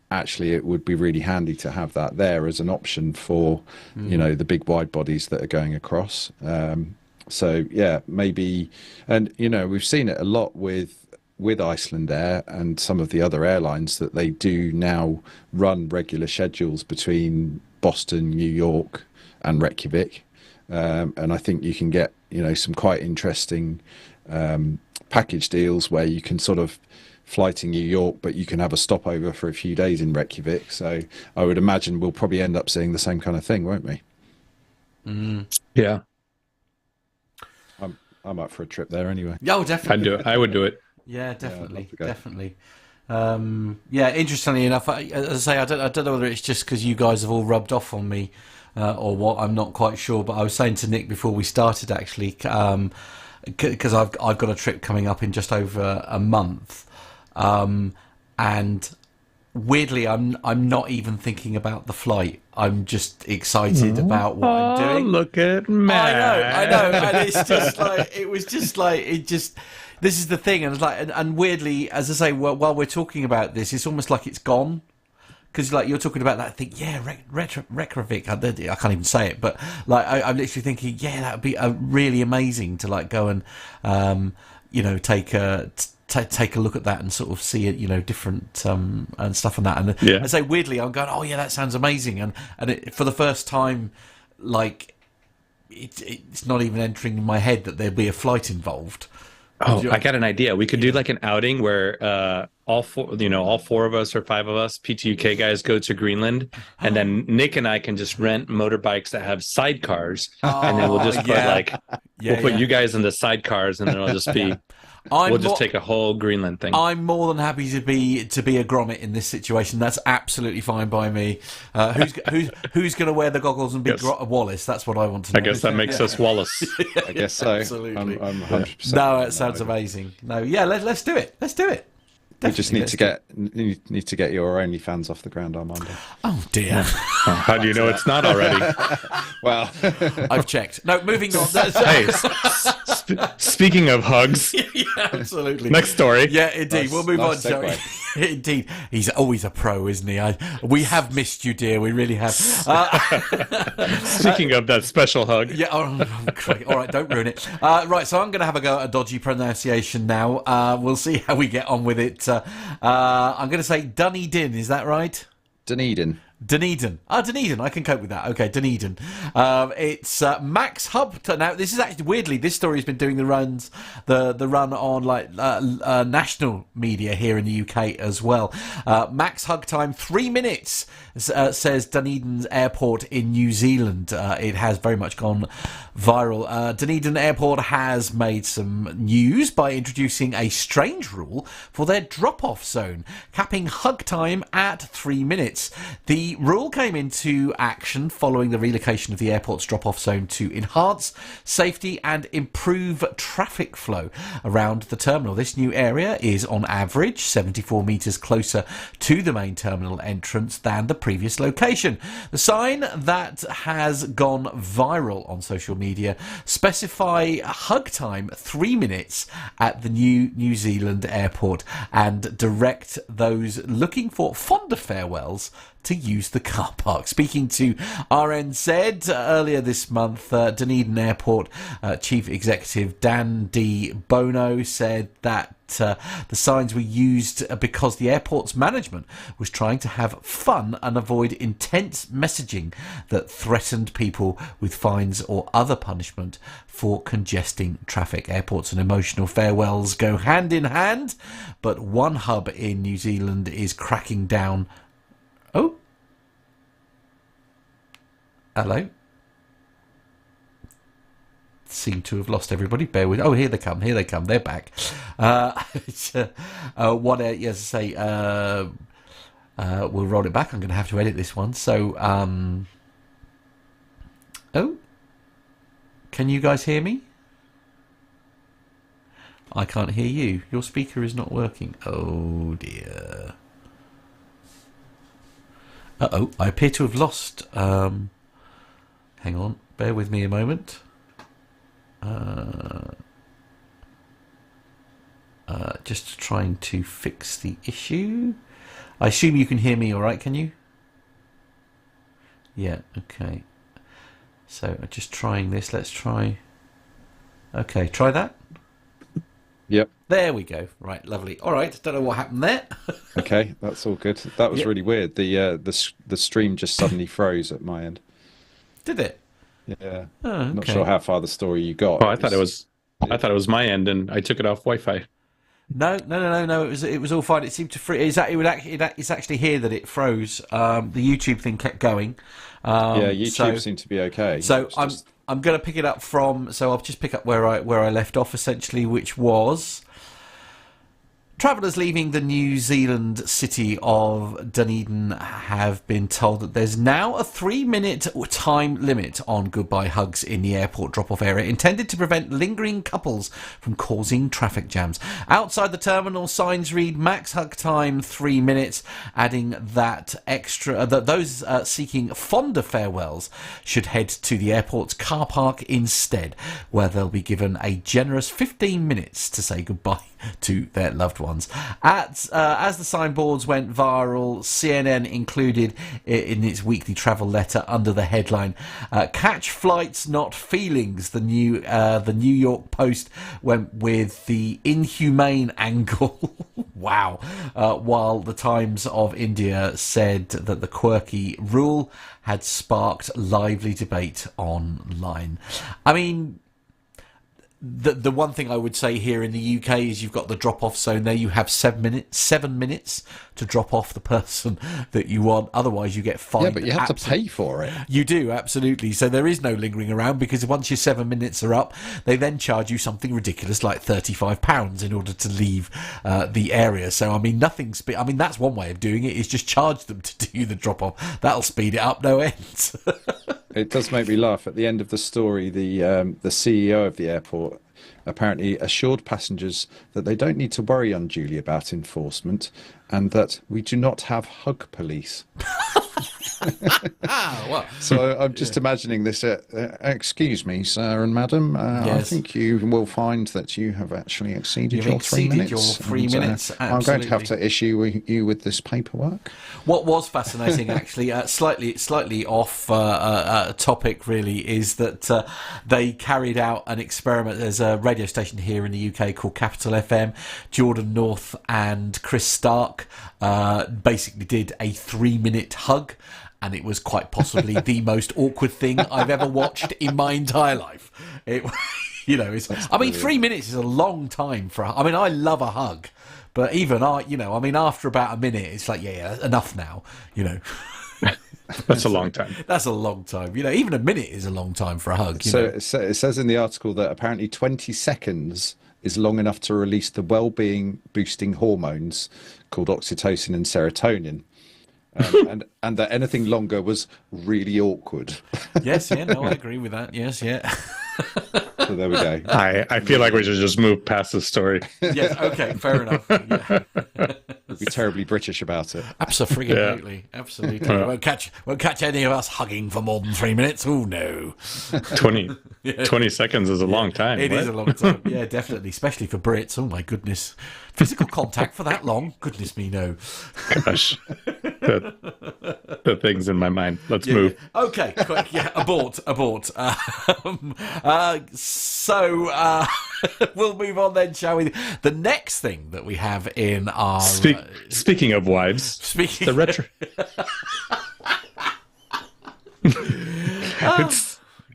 actually it would be really handy to have that there as an option for, the big wide bodies that are going across. So yeah, maybe, and we've seen it a lot with Icelandair and some of the other airlines, that they do now run regular schedules between Boston, New York and Reykjavik. And I think you can get, some quite interesting package deals where you can sort of fly to New York, but you can have a stopover for a few days in Reykjavik. So I would imagine we'll probably end up seeing the same kind of thing, won't we? Yeah. I'm up for a trip there anyway. Yeah, definitely. I'd do it. I would do it. Yeah, definitely, definitely. Interestingly enough, as I say, I don't know whether it's just because you guys have all rubbed off on me or what. I'm not quite sure. But I was saying to Nick before we started, actually, because I've got a trip coming up in just over a month, and weirdly, I'm not even thinking about the flight. I'm just excited about what I'm doing. Look at Matt. I know, and it's just like This is the thing, and it's like, and weirdly, as I say, while we're talking about this, it's almost like it's gone, because like you're talking about that thing, Reykjavik. I can't even say it, but like I'm literally thinking, that would be really amazing to like go and take a look at that and sort of see it, different and stuff on that. And I say weirdly, I'm going, oh yeah, that sounds amazing, and for the first time, like it's not even entering my head that there'll be a flight involved. Oh, I got an idea. We could do like an outing where all four of us or five of us PTUK guys go to Greenland, and then Nick and I can just rent motorbikes that have sidecars, and then we'll just put you guys in the sidecars, and then it'll just be we'll just take a whole Greenland thing. I'm more than happy to be a grommet in this situation. That's absolutely fine by me. Who's going to wear the goggles and be Wallace? That's what I want to know. I guess that makes us Wallace. I guess so. Absolutely. I'm 100%. No, that sounds amazing. No, let's do it. Let's do it. We just need to get your OnlyFans off the ground, Armando. Oh dear! How do you know it's not already? Well, I've checked. No, moving on. Hey, speaking of hugs, absolutely. Next story. Yeah, indeed. We'll move on, shall we? Indeed, he's always a pro, isn't he? We have missed you, dear. We really have. Speaking of that special hug. Yeah. Great. All right, don't ruin it. Right, so I'm going to have a go at a dodgy pronunciation now. We'll see how we get on with it. I'm going to say Dunedin. Is that right? Dunedin. Dunedin. Dunedin. I can cope with that. Okay, Dunedin. It's Max Hub. Now, this is actually weirdly. This story has been doing the run on like national media here in the UK as well. Max hug time 3 minutes, says Dunedin's airport in New Zealand. It has very much gone viral. Dunedin Airport has made some news by introducing a strange rule for their drop-off zone, capping hug time at 3 minutes. The rule came into action following the relocation of the airport's drop-off zone to enhance safety and improve traffic flow around the terminal. This new area is on average 74 metres closer to the main terminal entrance than the previous location. The sign that has gone viral on social media specify hug time 3 minutes at the New Zealand airport and direct those looking for fonder farewells to use the car park. Speaking to RNZ earlier this month, Dunedin Airport Chief Executive Dan D. Bono said that the signs were used because the airport's management was trying to have fun and avoid intense messaging that threatened people with fines or other punishment for congesting traffic. Airports and emotional farewells go hand in hand, but one hub in New Zealand is cracking down. Oh. Hello. Seem to have lost everybody. Bear with. Oh, here they come. Here they come. They're back. What? Yes, say. We'll roll it back. I'm going to have to edit this one. So, oh, can you guys hear me? I can't hear you. Your speaker is not working. Oh dear. Uh-oh, I appear to have lost. Hang on, bear with me a moment. Just trying to fix the issue. I assume you can hear me all right, can you? Yeah, okay. So I'm just trying this. Let's try. Okay, try that. Yep. There we go. Right, lovely. All right, don't know what happened there. Okay, that's all good. That was really weird. The stream just suddenly froze at my end. Did it? Yeah. Oh, okay. Not sure how far the story you got. Oh, I thought it was my end, and I took it off Wi-Fi. No. It was all fine. It seemed to freeze. It's actually here that it froze. The YouTube thing kept going. Yeah, YouTube seemed to be okay. So I'm going to pick it up from. So I'll just pick up where I left off, essentially, which was. Travellers leaving the New Zealand city of Dunedin have been told that there's now a 3-minute time limit on goodbye hugs in the airport drop-off area, intended to prevent lingering couples from causing traffic jams. Outside the terminal, signs read max hug time 3 minutes, adding that those seeking fonder farewells should head to the airport's car park instead, where they'll be given a generous 15 minutes to say goodbye to their loved ones. As the signboards went viral, CNN included in its weekly travel letter under the headline "Catch flights, not feelings." The New York Post went with the inhumane angle. Wow. While the Times of India said that the quirky rule had sparked lively debate online. I mean, the one thing I would say here in the UK is you've got the drop-off zone there. You have 7 minutes to drop off the person that you want. Otherwise, you get fined. Yeah, but you have to pay for it. You do, absolutely. So there is no lingering around, because once your 7 minutes are up, they then charge you something ridiculous like £35 in order to leave the area. So, I mean, that's one way of doing it, is just charge them to do the drop-off. That'll speed it up no end. It does make me laugh. At the end of the story, the CEO of the airport apparently assured passengers that they don't need to worry unduly about enforcement, and that we do not have hug police. Well, So I'm just imagining this. Excuse me, sir and madam. I Yes. think you will find that you have actually exceeded You've your 3 exceeded minutes. your 3 and, minutes, I'm going to have absolutely. to issue you with this paperwork. what was fascinating, actually, slightly off topic, really, is that they carried out an experiment. There's a radio station here in the UK called Capital FM. Jordan North and Chris Stark basically did a 3-minute hug, and it was quite possibly the most awkward thing I've ever watched in my entire life. It, I mean, 3 minutes is a long time for. I mean, I love a hug, but even after about a minute, it's like, yeah, enough now. That's a long time. That's a long time. Even a minute is a long time for a hug. So it says in the article that apparently 20 seconds is long enough to release the well-being boosting hormones called oxytocin and serotonin. And that anything longer was really awkward. Yes, yeah, no, I agree with that. Yes, yeah. So there we go. I feel like we should just move past this story. Yes, okay, fair enough. Yeah. We'll be terribly British about it. Absolutely. Yeah. Won't catch any of us hugging for more than 3 minutes. Oh no. 20 seconds is a long time. It is a long time. Yeah, definitely, especially for Brits. Oh my goodness. Physical contact for that long? Goodness me, no. Gosh. The thing's in my mind. Let's move. Yeah. Okay, quick. Yeah, abort. We'll move on then, shall we? The next thing that we have in our... Speaking of wives, the retro...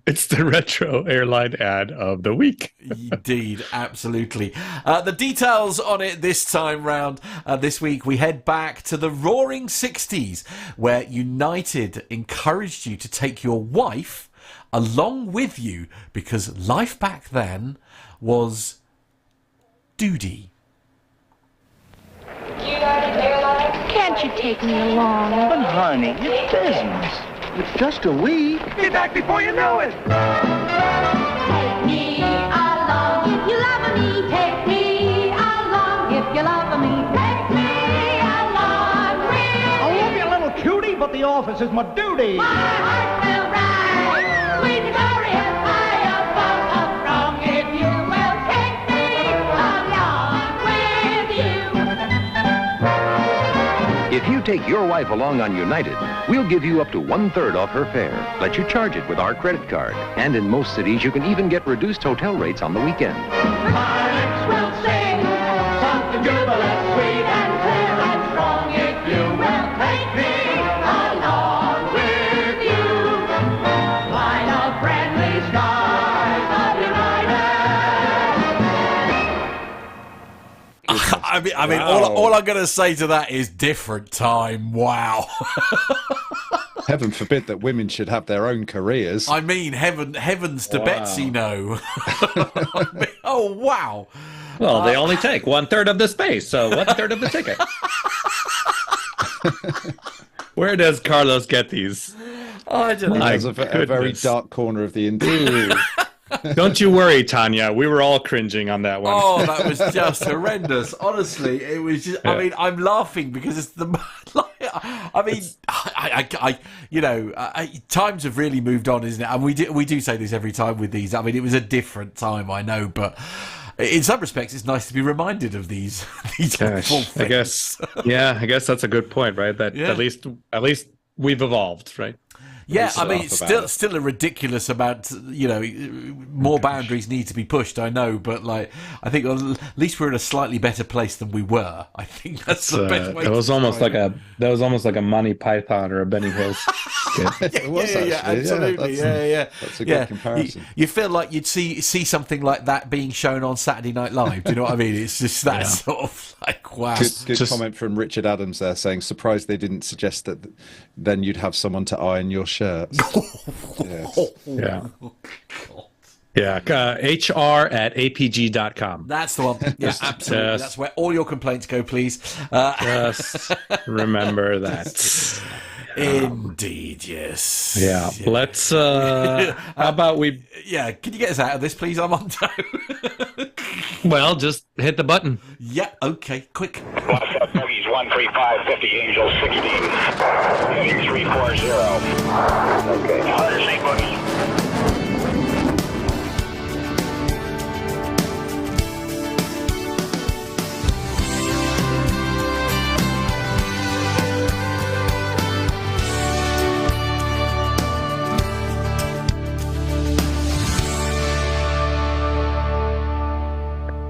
It's the retro airline ad of the week. Indeed, absolutely. The details on it this time round. This week we head back to the roaring 60s, where United encouraged you to take your wife along with you because life back then was duty. Can't you take me along? But honey, it's business. It's just a week. Be back before you know it. Take me along if you love me. Take me along if you love me. Take me along with I love you, little cutie, but the office is my duty. my heart will rise. Sweet and glorious, high above a throng. If you will take me along with you. If you take your wife along on United, we'll give you up to 1/3 off her fare. Let you charge it with our credit card. And in most cities, you can even get reduced hotel rates on the weekend. My lips will sing something jubilant, sweet and clear and strong. If you will take me along with you, fly the friendly skies of United. I mean, all I'm going to say to that is different time. Wow. Heaven forbid that women should have their own careers. I mean, heavens to Betsy, no. I mean, oh, wow. Well, they only take 1/3 of the space, so 1/3 of the ticket. Where does Carlos get these? I don't know. My That's a very goodness. dark corner of the industry. Don't you worry, Tanya. We were all cringing on that one. Oh, that was just horrendous. Honestly, it was just. I mean, I'm laughing because it's the. I mean, times have really moved on, isn't it? And we do say this every time with these. I mean, it was a different time, I know, but in some respects, it's nice to be reminded of these. Gosh, awful I guess. Yeah, I guess that's a good point, right? That Yeah. at least we've evolved, right? Yeah, I mean, laugh it's about still a ridiculous amount. More boundaries need to be pushed. I know, but I think at least we're in a slightly better place than we were. I think that's the best way. That was almost like a Monty Python or a Benny Hill skit. It was yeah, actually. absolutely. Yeah, that's a good comparison. You feel like you'd see something like that being shown on Saturday Night Live. Do you know what I mean? It's just that sort of like, wow. Good comment from Richard Adams there, saying, surprised they didn't suggest that then you'd have someone to iron your shirts. Yes. Yeah. Yeah. HR@apg.com. That's the one. Yeah, absolutely. Just- That's where all your complaints go, please. Just remember that. Indeed, yes. Yeah. Let's. How about we? Yeah, can you get us out of this, please? I'm on toe. Well, just hit the button. Yeah, okay, quick. Bogies 135, 50, Angel 16. Heading 34 Tower 0. Okay. Undersea boogie.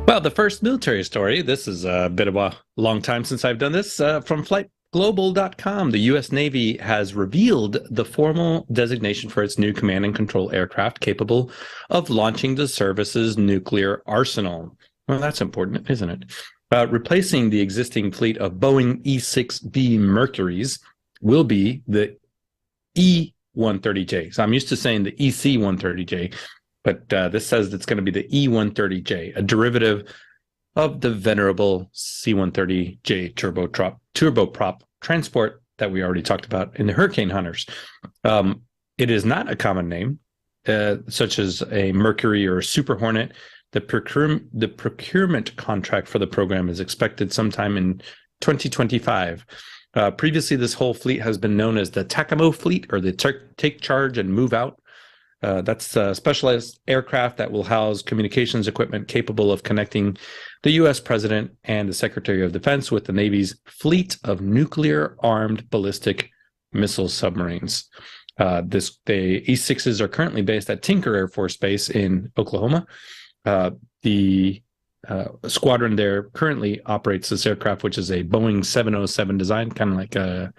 Well, the first military story, this is a bit of a long time since I've done this, from flightglobal.com. The U.S. Navy has revealed the formal designation for its new command and control aircraft capable of launching the service's nuclear arsenal. Well, that's important, isn't it? Replacing the existing fleet of Boeing E-6B Mercuries will be the E-130J. So I'm used to saying the EC-130J. But this says it's going to be the E-130J, a derivative of the venerable C-130J turboprop transport that we already talked about in the Hurricane Hunters. It is not a common name, such as a Mercury or a Super Hornet. The procurement contract for the program is expected sometime in 2025. Previously, this whole fleet has been known as the TACAMO fleet, or the Take Charge and Move Out. That's a specialized aircraft that will house communications equipment capable of connecting the U.S. President and the Secretary of Defense with the Navy's fleet of nuclear-armed ballistic missile submarines. The E-6s are currently based at Tinker Air Force Base in Oklahoma. The squadron there currently operates this aircraft, which is a Boeing 707 design, kind of like a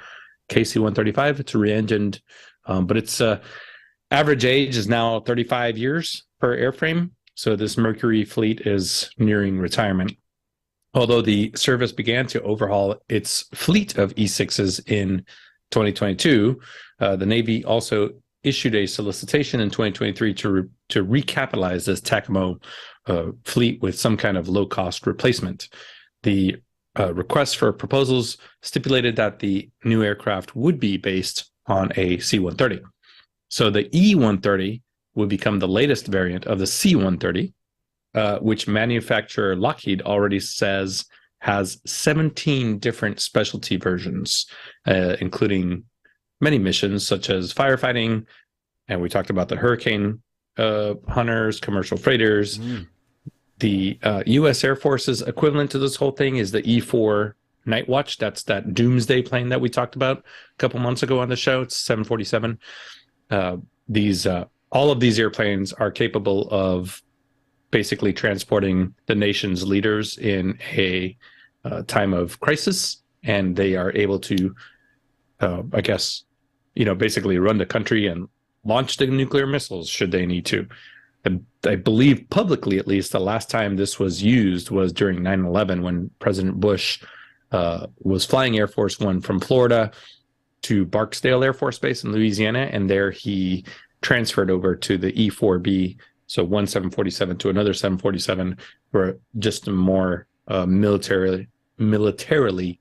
KC-135. It's re-engined, but it's average age is now 35 years per airframe, so this Mercury fleet is nearing retirement. Although the service began to overhaul its fleet of E-6s in 2022, the Navy also issued a solicitation in 2023 to recapitalize this TACAMO fleet with some kind of low-cost replacement. The request for proposals stipulated that the new aircraft would be based on a C-130. So the E-130 would become the latest variant of the C-130, which manufacturer Lockheed already says has 17 different specialty versions, including many missions such as firefighting, and we talked about the Hurricane Hunters, commercial freighters. The U.S. Air Force's equivalent to this whole thing is the E-4 Night Watch. That's that doomsday plane that we talked about a couple months ago on the show. It's 747. All of these airplanes are capable of basically transporting the nation's leaders in a time of crisis, and they are able to, basically run the country and launch the nuclear missiles should they need to. I believe publicly, at least, the last time this was used was during 9/11 when President Bush was flying Air Force One from Florida to Barksdale Air Force Base in Louisiana, and there he transferred over to the E-4B, so one 747 to another 747, for just a more militarily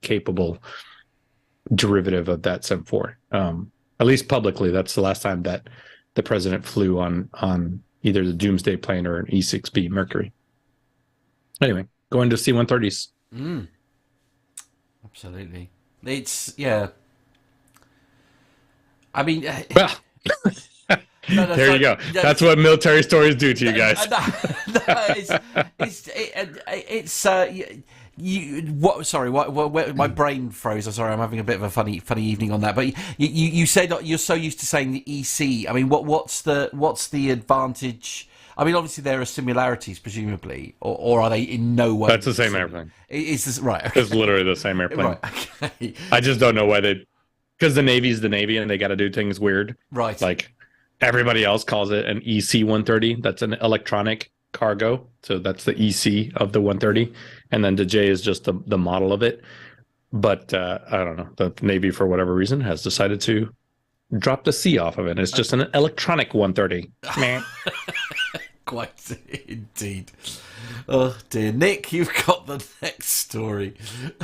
capable derivative of that 74. At least publicly, that's the last time that the president flew on either the Doomsday plane or an E-6B Mercury. Anyway, going to C-130s. Absolutely. It's, yeah. I mean, well, there you go. That's what military stories do to you guys. My brain froze. I'm sorry, I'm having a bit of a funny evening on that. But you said you're so used to saying the EC. I mean, what's the advantage? I mean, obviously there are similarities, presumably, or are they in no way? That's the same airplane. Is this right? Okay. It's literally the same airplane. Right. Okay. I just don't know why because the Navy's the Navy and they got to do things weird. Right. Like everybody else calls it an EC-130. That's an electronic cargo. So that's the EC of the 130. And then the J is just the model of it. But I don't know. The Navy, for whatever reason, has decided to drop the C off of it. It's just an electronic 130. Quite indeed. Oh dear, Nick, you've got the next story.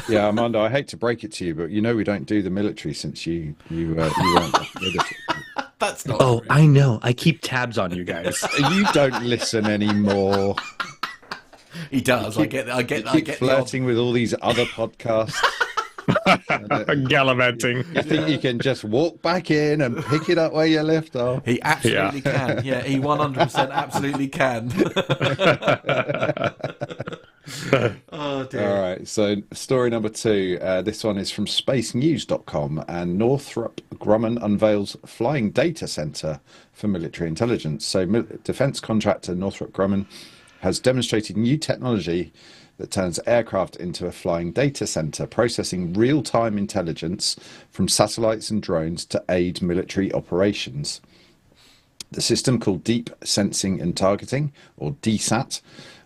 Yeah, Armando, I hate to break it to you, but you know we don't do the military since you weren't military. That's not. Oh, true. I know. I keep tabs on you guys. You don't listen anymore. He does. I get flirting with all these other podcasts. Gallivanting. You think you can just walk back in and pick it up where you left off? He absolutely can. Yeah, he 100% absolutely can. Oh dear. All right, so story number 2. This one is from spacenews.com, and Northrop Grumman unveils flying data center for military intelligence. So defense contractor Northrop Grumman has demonstrated new technology that turns aircraft into a flying data center, processing real-time intelligence from satellites and drones to aid military operations. The system, called Deep Sensing and Targeting, or DSAT,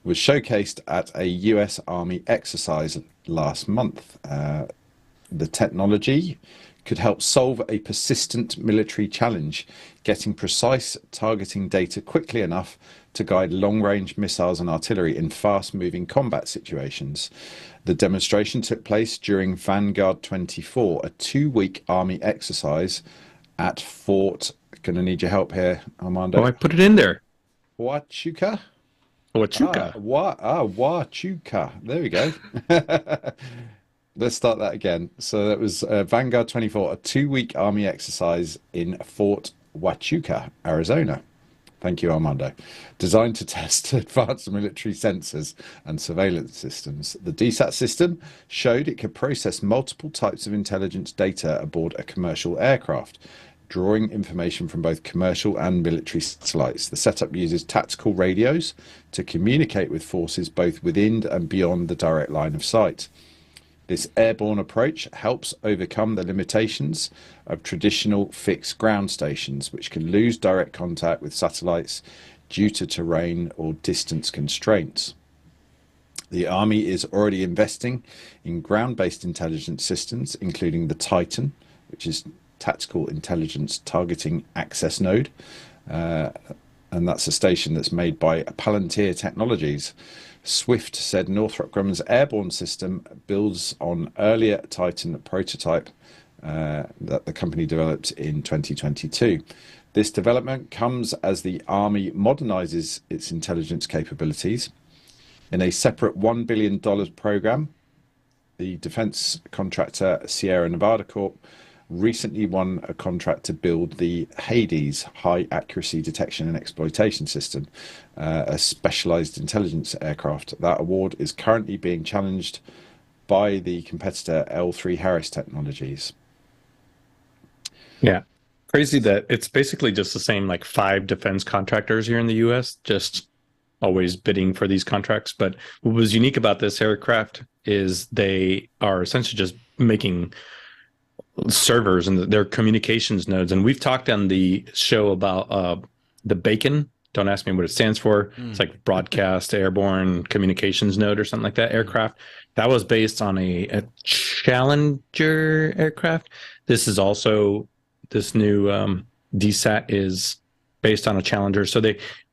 was showcased at a US Army exercise last month. The technology could help solve a persistent military challenge, getting precise targeting data quickly enough to guide long-range missiles and artillery in fast-moving combat situations. The demonstration took place during Vanguard 24, a 2-week Army exercise at Fort... Going to need your help here, Armando. Oh, I put it in there. Huachuca? Huachuca. Huachuca. There we go. Let's start that again. So that was Vanguard 24, a 2-week Army exercise in Fort Huachuca, Arizona. Thank you, Armando. Designed to test advanced military sensors and surveillance systems. The DSAT system showed it could process multiple types of intelligence data aboard a commercial aircraft, drawing information from both commercial and military satellites. The setup uses tactical radios to communicate with forces both within and beyond the direct line of sight. This airborne approach helps overcome the limitations of traditional fixed ground stations, which can lose direct contact with satellites due to terrain or distance constraints. The Army is already investing in ground-based intelligence systems, including the Titan, which is Tactical Intelligence Targeting Access Node, and that's a station that's made by Palantir Technologies. Swift said Northrop Grumman's airborne system builds on earlier Titan prototype that the company developed in 2022. This development comes as the Army modernizes its intelligence capabilities. In a separate $1 billion program, the defense contractor Sierra Nevada Corp recently won a contract to build the Hades High Accuracy Detection and Exploitation System, a specialized intelligence aircraft. That award is currently being challenged by the competitor L3 Harris Technologies. Yeah. Crazy that it's basically just the same, like 5 defense contractors here in the US, just always bidding for these contracts. But what was unique about this aircraft is they are essentially just making servers and their communications nodes. And we've talked on the show about the BACN. Don't ask me what it stands for. It's like Broadcast Airborne Communications Node or something like that aircraft. That was based on a Challenger aircraft. This is also, this new DSAT is based on a Challenger. So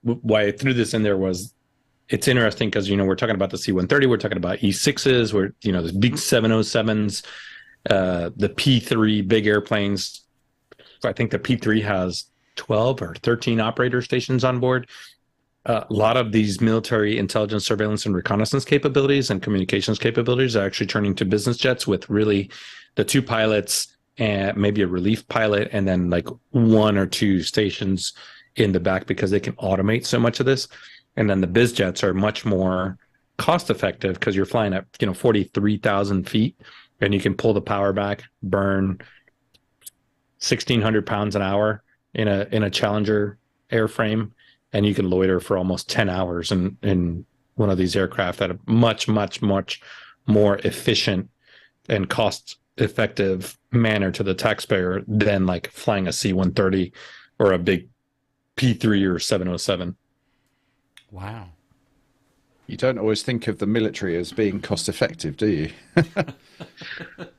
why I threw this in there was, it's interesting because, we're talking about the C-130, we're talking about E6s, we're, there's big 707s, the P3 big airplanes. I think the P3 has 12 or 13 operator stations on board. A lot of these military intelligence, surveillance, and reconnaissance capabilities and communications capabilities are actually turning to business jets with really the 2 pilots and maybe a relief pilot, and then like 1 or 2 stations in the back, because they can automate so much of this. And then the biz jets are much more cost effective because you're flying at 43,000 feet, and you can pull the power back, burn 1,600 pounds an hour in a Challenger airframe, and you can loiter for almost 10 hours in one of these aircraft at a much, much, much more efficient and cost-effective manner to the taxpayer than like flying a C-130 or a big P3 or 707. Wow. You don't always think of the military as being cost-effective, do you?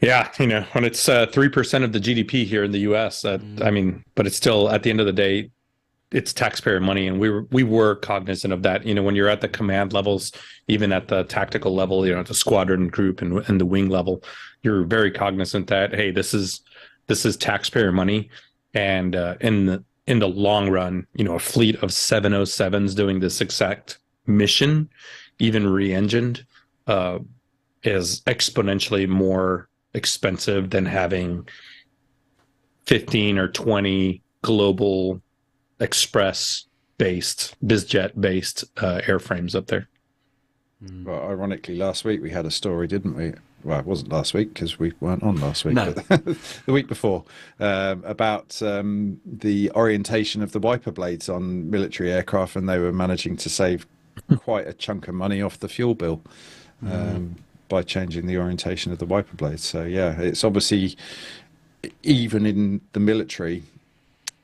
Yeah, when it's 3% of the GDP here in the U.S., but it's still, at the end of the day, it's taxpayer money, and we were cognizant of that. When you're at the command levels, even at the tactical level, at the squadron group and the wing level, you're very cognizant that, hey, this is taxpayer money, and in the long run, a fleet of 707s doing this exact mission, even re-engined, is exponentially more expensive than having 15 or 20 global express based, bizjet based airframes up there. Well, ironically, last week we had a story, didn't we? Well, it wasn't last week because we weren't on last week, No. but the week before, about the orientation of the wiper blades on military aircraft, and they were managing to save quite a chunk of money off the fuel bill by changing the orientation of the wiper blades. So, yeah, it's obviously, even in the military,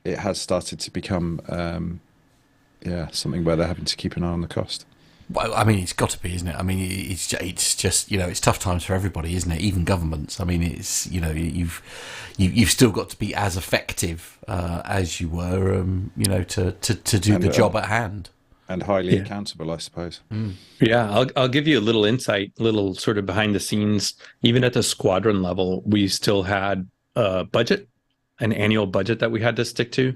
it has started to become, something where they're having to keep an eye on the cost. Well, I mean, it's got to be, isn't it? I mean, it's just it's tough times for everybody, isn't it? Even governments. I mean, it's you've still got to be as effective as you were, to do the job at hand, and highly accountable, I suppose. Yeah, I'll give you a little insight, little sort of behind the scenes. Even at the squadron level, we still had a budget, an annual budget that we had to stick to.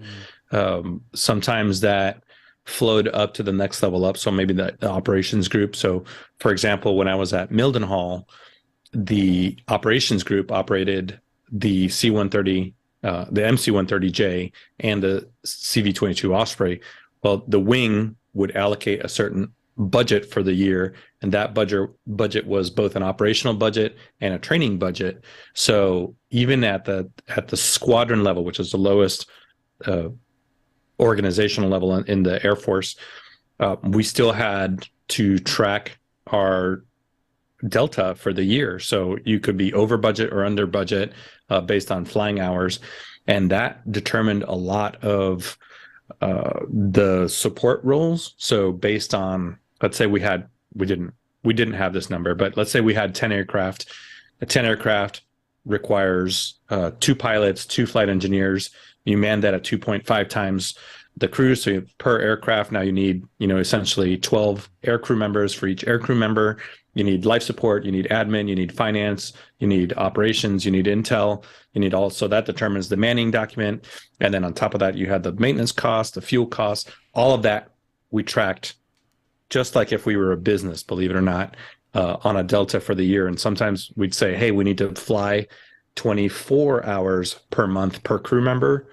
Sometimes that flowed up to the next level up, so maybe the operations group. So, for example, when I was at Mildenhall, the operations group operated the C-130, the MC-130J, and the CV-22 Osprey. Well, the wing would allocate a certain budget for the year, and that budget was both an operational budget and a training budget. So even at the squadron level, which is the lowest organizational level in the Air Force, we still had to track our delta for the year. So you could be over budget or under budget based on flying hours. And that determined a lot of the support roles. So based on, let's say we didn't have this number, but let's say we had 10 aircraft. A 10 aircraft requires 2 pilots, 2 flight engineers. You man that at 2.5 times the crew. So per aircraft, now you need, essentially 12 aircrew members for each aircrew member. You need life support, you need admin, you need finance, you need operations, you need intel, you need also that determines the manning document. And then on top of that, you had the maintenance cost, the fuel cost, all of that we tracked just like if we were a business, believe it or not, on a delta for the year. And sometimes we'd say, hey, we need to fly 24 hours per month per crew member.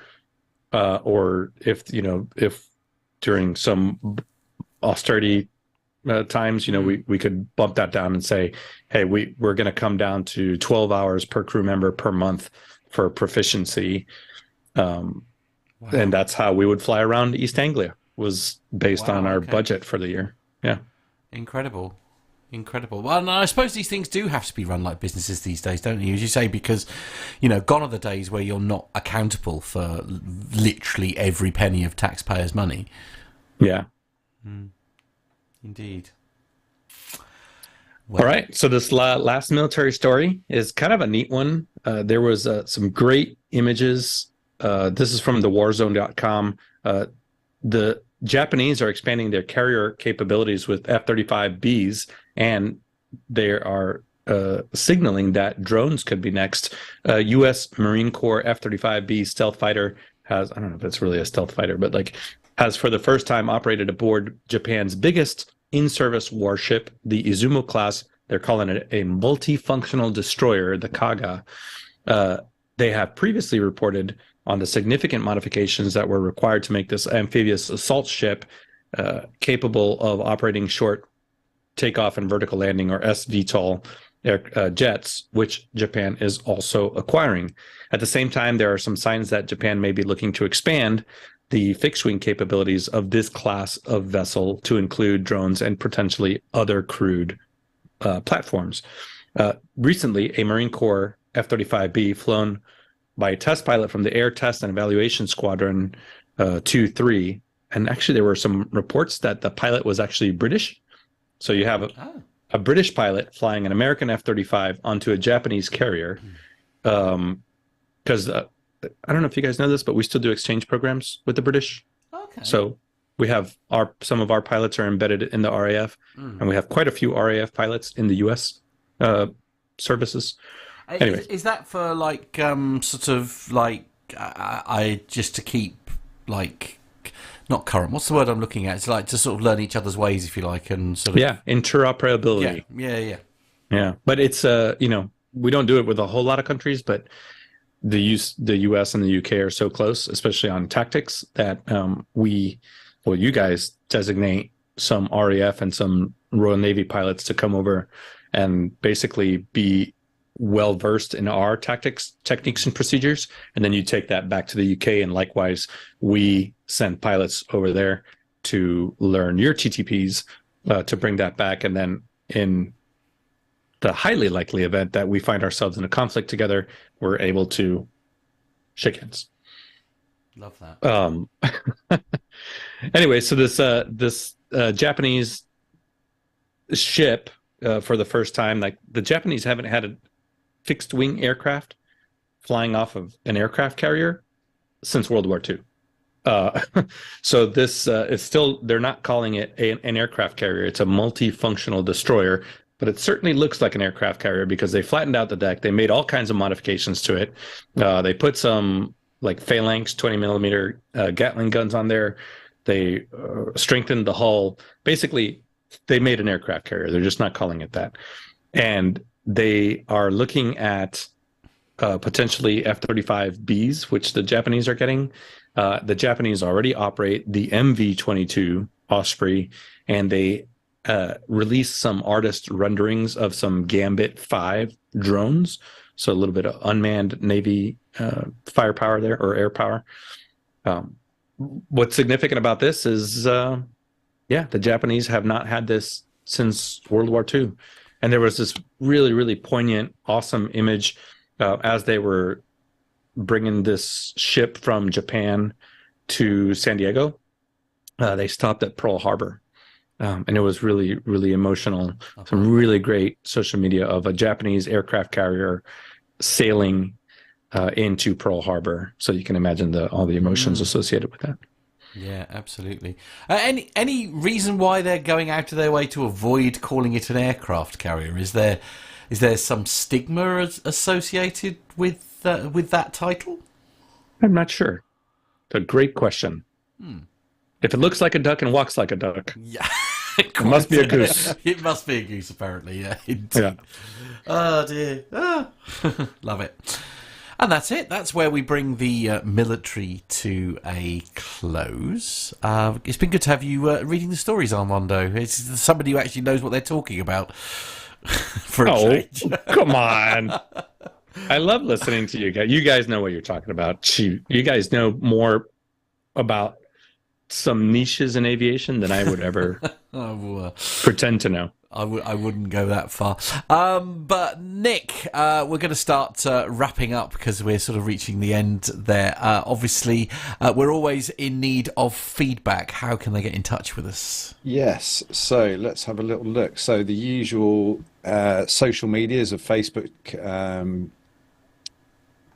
Or if during some austerity times, we could bump that down and say, hey, we're going to come down to 12 hours per crew member per month for proficiency. And that's how we would fly around East Anglia, was based on our budget for the year. Yeah. Incredible. Well, and I suppose these things do have to be run like businesses these days, don't you? As you say, because, gone are the days where you're not accountable for literally every penny of taxpayers' money. Yeah. Indeed. Well, all right. So this last military story is kind of a neat one. There was some great images. This is from thewarzone.com. The Japanese are expanding their carrier capabilities with F-35Bs, and they are signaling that drones could be next. U.S. Marine Corps F-35B stealth fighter has, I don't know if it's really a stealth fighter, but has for the first time operated aboard Japan's biggest in-service warship, the Izumo class. They're calling it a multifunctional destroyer, the Kaga. They have previously reported on the significant modifications that were required to make this amphibious assault ship capable of operating short takeoff and vertical landing, or SVTOL jets, which Japan is also acquiring. At the same time, there are some signs that Japan may be looking to expand the fixed-wing capabilities of this class of vessel to include drones and potentially other crewed platforms. Recently, a Marine Corps F-35B flown by a test pilot from the Air Test and Evaluation Squadron 2-3. And actually, there were some reports that the pilot was actually British. So you have a British pilot flying an American F-35 onto a Japanese carrier. Because I don't know if you guys know this, but we still do exchange programs with the British. Okay. So we have some of our pilots are embedded in the RAF, and we have quite a few RAF pilots in the U.S. Services. Anyway. Is that for just to keep not current? What's the word I'm looking at? It's to sort of learn each other's ways, if you like, and sort of interoperability. Yeah. Yeah, but it's we don't do it with a whole lot of countries, but the U.S. and the U.K. are so close, especially on tactics, that you guys designate some RAF and some Royal Navy pilots to come over and basically be well versed in our techniques and procedures, and then you take that back to the UK, and likewise we send pilots over there to learn your TTPs to bring that back, and then in the highly likely event that we find ourselves in a conflict together, we're able to shake hands. Love that. Anyway, so this Japanese ship, for the first time, like the Japanese haven't had a fixed wing aircraft flying off of an aircraft carrier since World War II. So this is still, they're not calling it an aircraft carrier. It's a multifunctional destroyer, but it certainly looks like an aircraft carrier because they flattened out the deck. They made all kinds of modifications to it. They put some like phalanx 20 millimeter Gatling guns on there. They strengthened the hull. Basically, they made an aircraft carrier. They're just not calling it that. And they are looking at potentially F-35Bs, which the Japanese are getting. The Japanese already operate the MV-22 Osprey, and they released some artist renderings of some Gambit 5 drones. So a little bit of unmanned Navy firepower there, or air power. What's significant about this is, the Japanese have not had this since World War II. And there was this really, really poignant, awesome image as they were bringing this ship from Japan to San Diego. They stopped at Pearl Harbor. And it was really, really emotional. Some really great social media of a Japanese aircraft carrier sailing into Pearl Harbor. So you can imagine all the emotions associated with that. Yeah, absolutely. Any reason why they're going out of their way to avoid calling it an aircraft carrier? Is there some stigma associated with that title? I'm not sure. It's a great question. If it looks like a duck and walks like a duck, yeah, it must be a goose. It must be a goose, apparently. Yeah. Yeah. Oh dear. Love it. And that's it. That's where we bring the military to a close. It's been good to have you reading the stories, Armando. It's somebody who actually knows what they're talking about. For a change. Come on. I love listening to you guys. You guys know what you're talking about. You guys know more about some niches in aviation than I would ever pretend to know. I wouldn't go that far. But Nick, we're going to start wrapping up because we're sort of reaching the end there. Obviously, we're always in need of feedback. How can they get in touch with us? Yes, so let's have a little look. So the usual social medias of Facebook,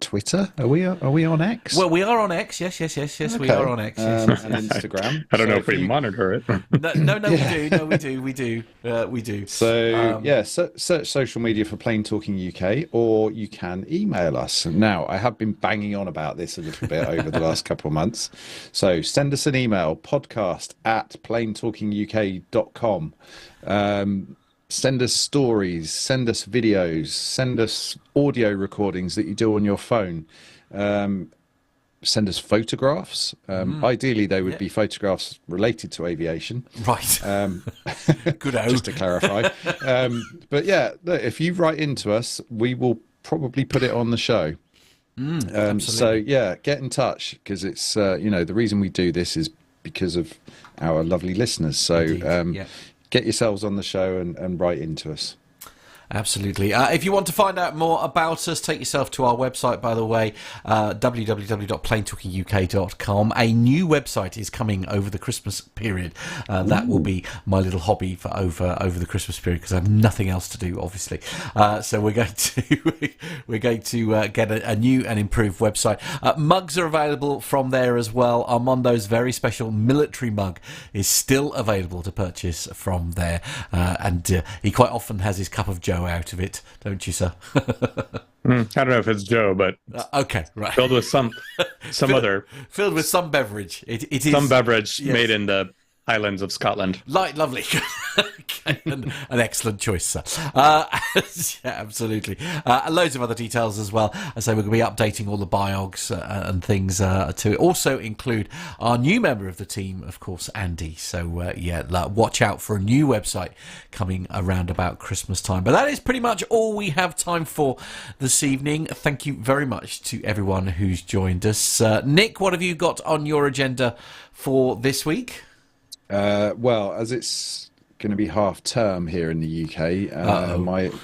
Twitter. Are we on X? Well, we are on X. Yes. Okay. We are on X. Yes. And Instagram. I don't know if we monitor it. No, we do. So search social media for Plain Talking UK, or you can email us. Now, I have been banging on about this a little bit over the last couple of months. So send us an email, podcast@plaintalkinguk.com. Send us stories, send us videos, send us audio recordings that you do on your phone. Send us photographs. Ideally, they would be photographs related to aviation. Right. Good old. Just to clarify. But yeah, look, if you write into us, we will probably put it on the show. So yeah, get in touch, because it's, the reason we do this is because of our lovely listeners. So get yourselves on the show and write into us. Absolutely. If you want to find out more about us, take yourself to our website, by the way, www.plaintalkinguk.com. A new website is coming over the Christmas period. That will be my little hobby for over the Christmas period, because I have nothing else to do, obviously. So we're going to get a new and improved website. Mugs are available from there as well. Armando's very special military mug is still available to purchase from there, and he quite often has his cup of Joe out of it, don't you, sir? I don't know if it's Joe, but okay, right. Filled with some other filled with some beverage. It is some beverage made in the Islands of Scotland. Lovely. Okay, an excellent choice, sir. Yeah, absolutely. Loads of other details as well. As I say, we're going to be updating all the biogs and things to also include our new member of the team, of course, Andy. So, watch out for a new website coming around about Christmas time. But that is pretty much all we have time for this evening. Thank you very much to everyone who's joined us. Nick, what have you got on your agenda for this week? Well, as it's going to be half term here in the UK,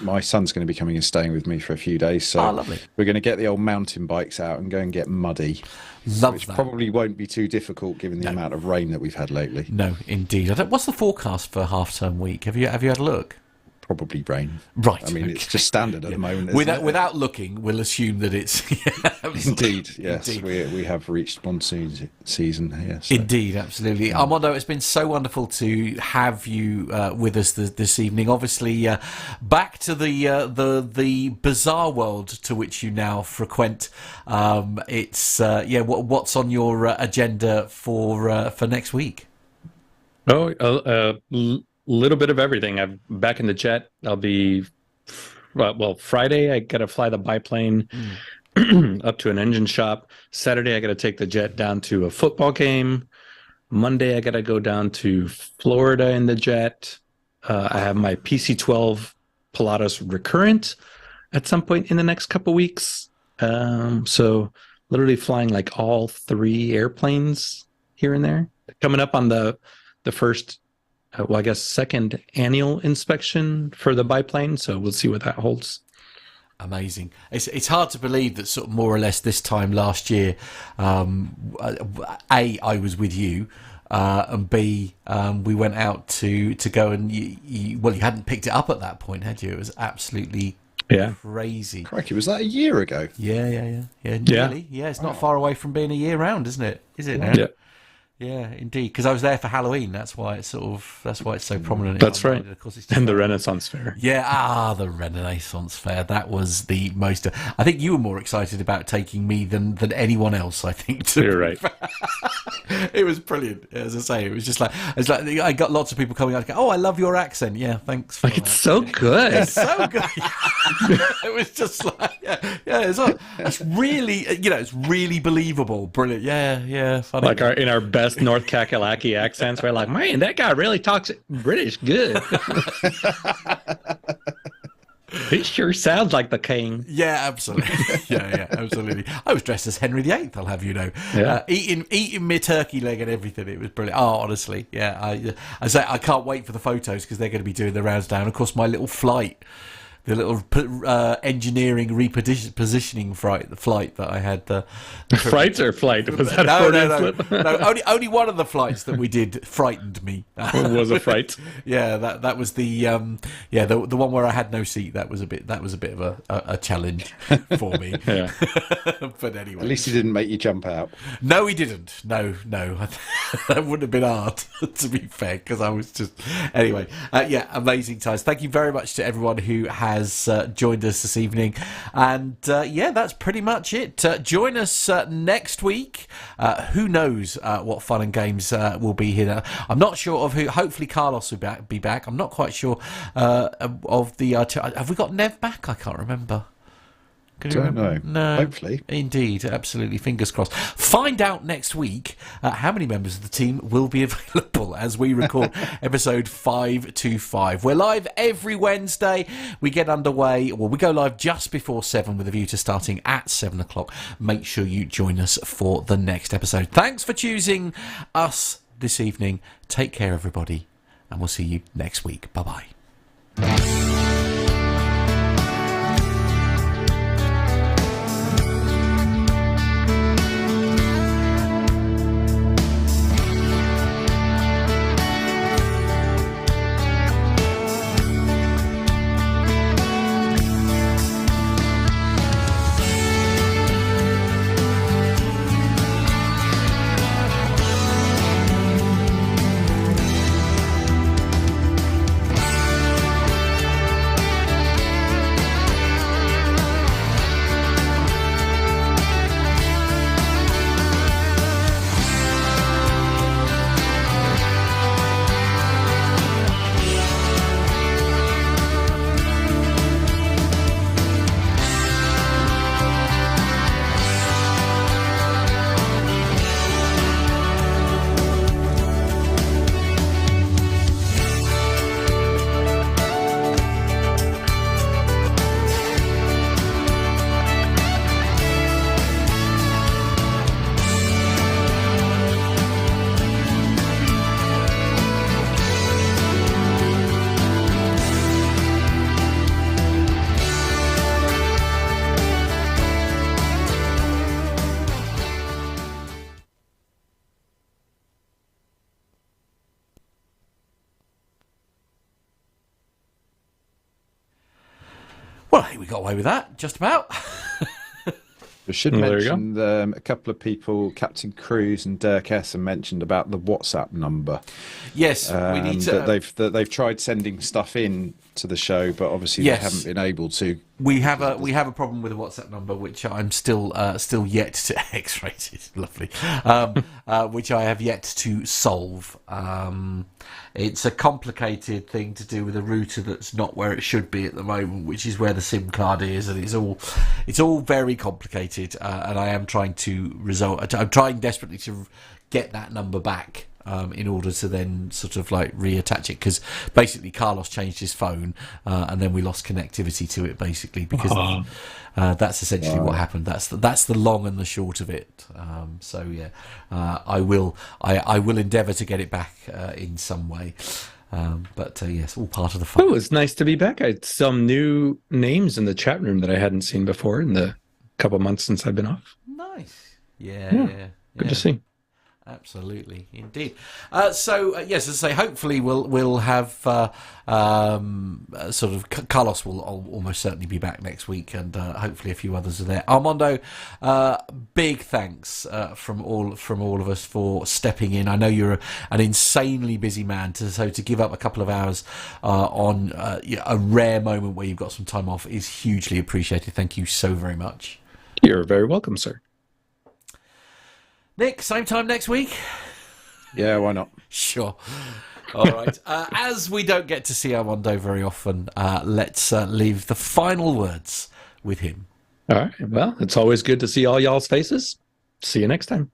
my son's going to be coming and staying with me for a few days. So lovely. We're going to get the old mountain bikes out and go and get muddy. Which probably won't be too difficult given the amount of rain that we've had lately. No, indeed. What's the forecast for half-term week? Have you had a look? Probably rain. Right. I mean, it's just standard at the moment. Without looking, we'll assume that it's... Indeed, yes. Indeed. We have reached monsoon season here. So. Indeed, absolutely. Armando, it's been so wonderful to have you with us this evening. Obviously, back to the bizarre world to which you now frequent. What's on your agenda for next week? Little bit of everything. I'm back in the jet. I'll be Friday I gotta fly the biplane up to an engine shop. Saturday I gotta take the jet down to a football game. Monday I gotta go down to Florida in the jet. I have my PC-12 Pilatus recurrent at some point in the next couple weeks. So literally flying like all 3 airplanes here and there. Coming up on the first second annual inspection for the biplane, so we'll see what that holds. Amazing. It's hard to believe that sort of more or less this time last year, A, I was with you, and B, we went out to go and you hadn't picked it up at that point, had you? It was absolutely crazy. Crikey, was that a year ago? Yeah, nearly. Yeah, it's not far away from being a year round, isn't it? Is it now? Yeah. Yeah, indeed. Because I was there for Halloween. That's why it's so prominent. That's right. Of course, it's and the Renaissance Fair. Yeah, the Renaissance Fair. That was the most. I think you were more excited about taking me than anyone else. I think. You're right. It was brilliant. As I say, it was just like I got lots of people coming out. Oh, I love your accent. Yeah, thanks. For it's so good. It's so good. It was just like it's really it's really believable. Brilliant. Yeah. Funny. Like in our best North Kakalaki accents, we're like, man, that guy really talks British good. He sure sounds like the king. Yeah, absolutely. Yeah, absolutely. I was dressed as Henry VIII, I'll have you know. Eating my turkey leg and everything. It was brilliant. Oh, honestly, yeah. I can't wait for the photos because they're going to be doing the rounds down. Of course, my little flight. The little engineering repositioning flight that I had. Flight? Was that no. Only one of the flights that we did frightened me. Was a fright. Yeah, that was the one where I had no seat. That was a bit of a challenge for me. Yeah. But anyway, at least he didn't make you jump out. No, he didn't. No, that wouldn't have been hard to be fair because I was just anyway. Amazing times. Thank you very much to everyone who has joined us this evening, and that's pretty much it. Join us next week. Who knows what fun and games will be here. I'm not sure of who. Hopefully Carlos will be back. I'm not quite sure of the have we got Nev back? I can't remember. Don't know. No. Hopefully. Indeed. Absolutely. Fingers crossed. Find out next week how many members of the team will be available as we record episode 525. We're live every Wednesday. We get underway, we go live just before 7 with a view to starting at 7 o'clock. Make sure you join us for the next episode. Thanks for choosing us this evening. Take care, everybody, and we'll see you next week. Bye-bye. Well, I think we got away with that, just about. We should mention a couple of people, Captain Cruise and Dirk Essen, mentioned about the WhatsApp number. Yes, we need to. That they've tried sending stuff in to the show, but obviously they haven't been able to. We have a problem with the WhatsApp number, which I'm still yet to X-rate. It's lovely, which I have yet to solve. It's a complicated thing to do with a router that's not where it should be at the moment, which is where the SIM card is, and it's all very complicated. And I am trying to resolve. I'm trying desperately to get that number back. In order to then sort of like reattach it, because basically Carlos changed his phone and then we lost connectivity to it, basically, because that's essentially what happened. That's the long and the short of it. So yeah, I will endeavour to get it back in some way. But yes, all part of the fun. Oh, it's nice to be back. I had some new names in the chat room that I hadn't seen before in the couple months since I've been off. Nice. Yeah. Good to see. Absolutely, indeed. So yes, as I say, hopefully we'll have sort of Carlos will almost certainly be back next week, and hopefully a few others are there. Armando, big thanks from all of us for stepping in. I know you're an insanely busy man, so to give up a couple of hours on a rare moment where you've got some time off is hugely appreciated. Thank you so very much. You're very welcome, sir. Nick, same time next week? Yeah, why not? Sure. All right. As we don't get to see Armando very often, let's leave the final words with him. All right. Well, it's always good to see all y'all's faces. See you next time.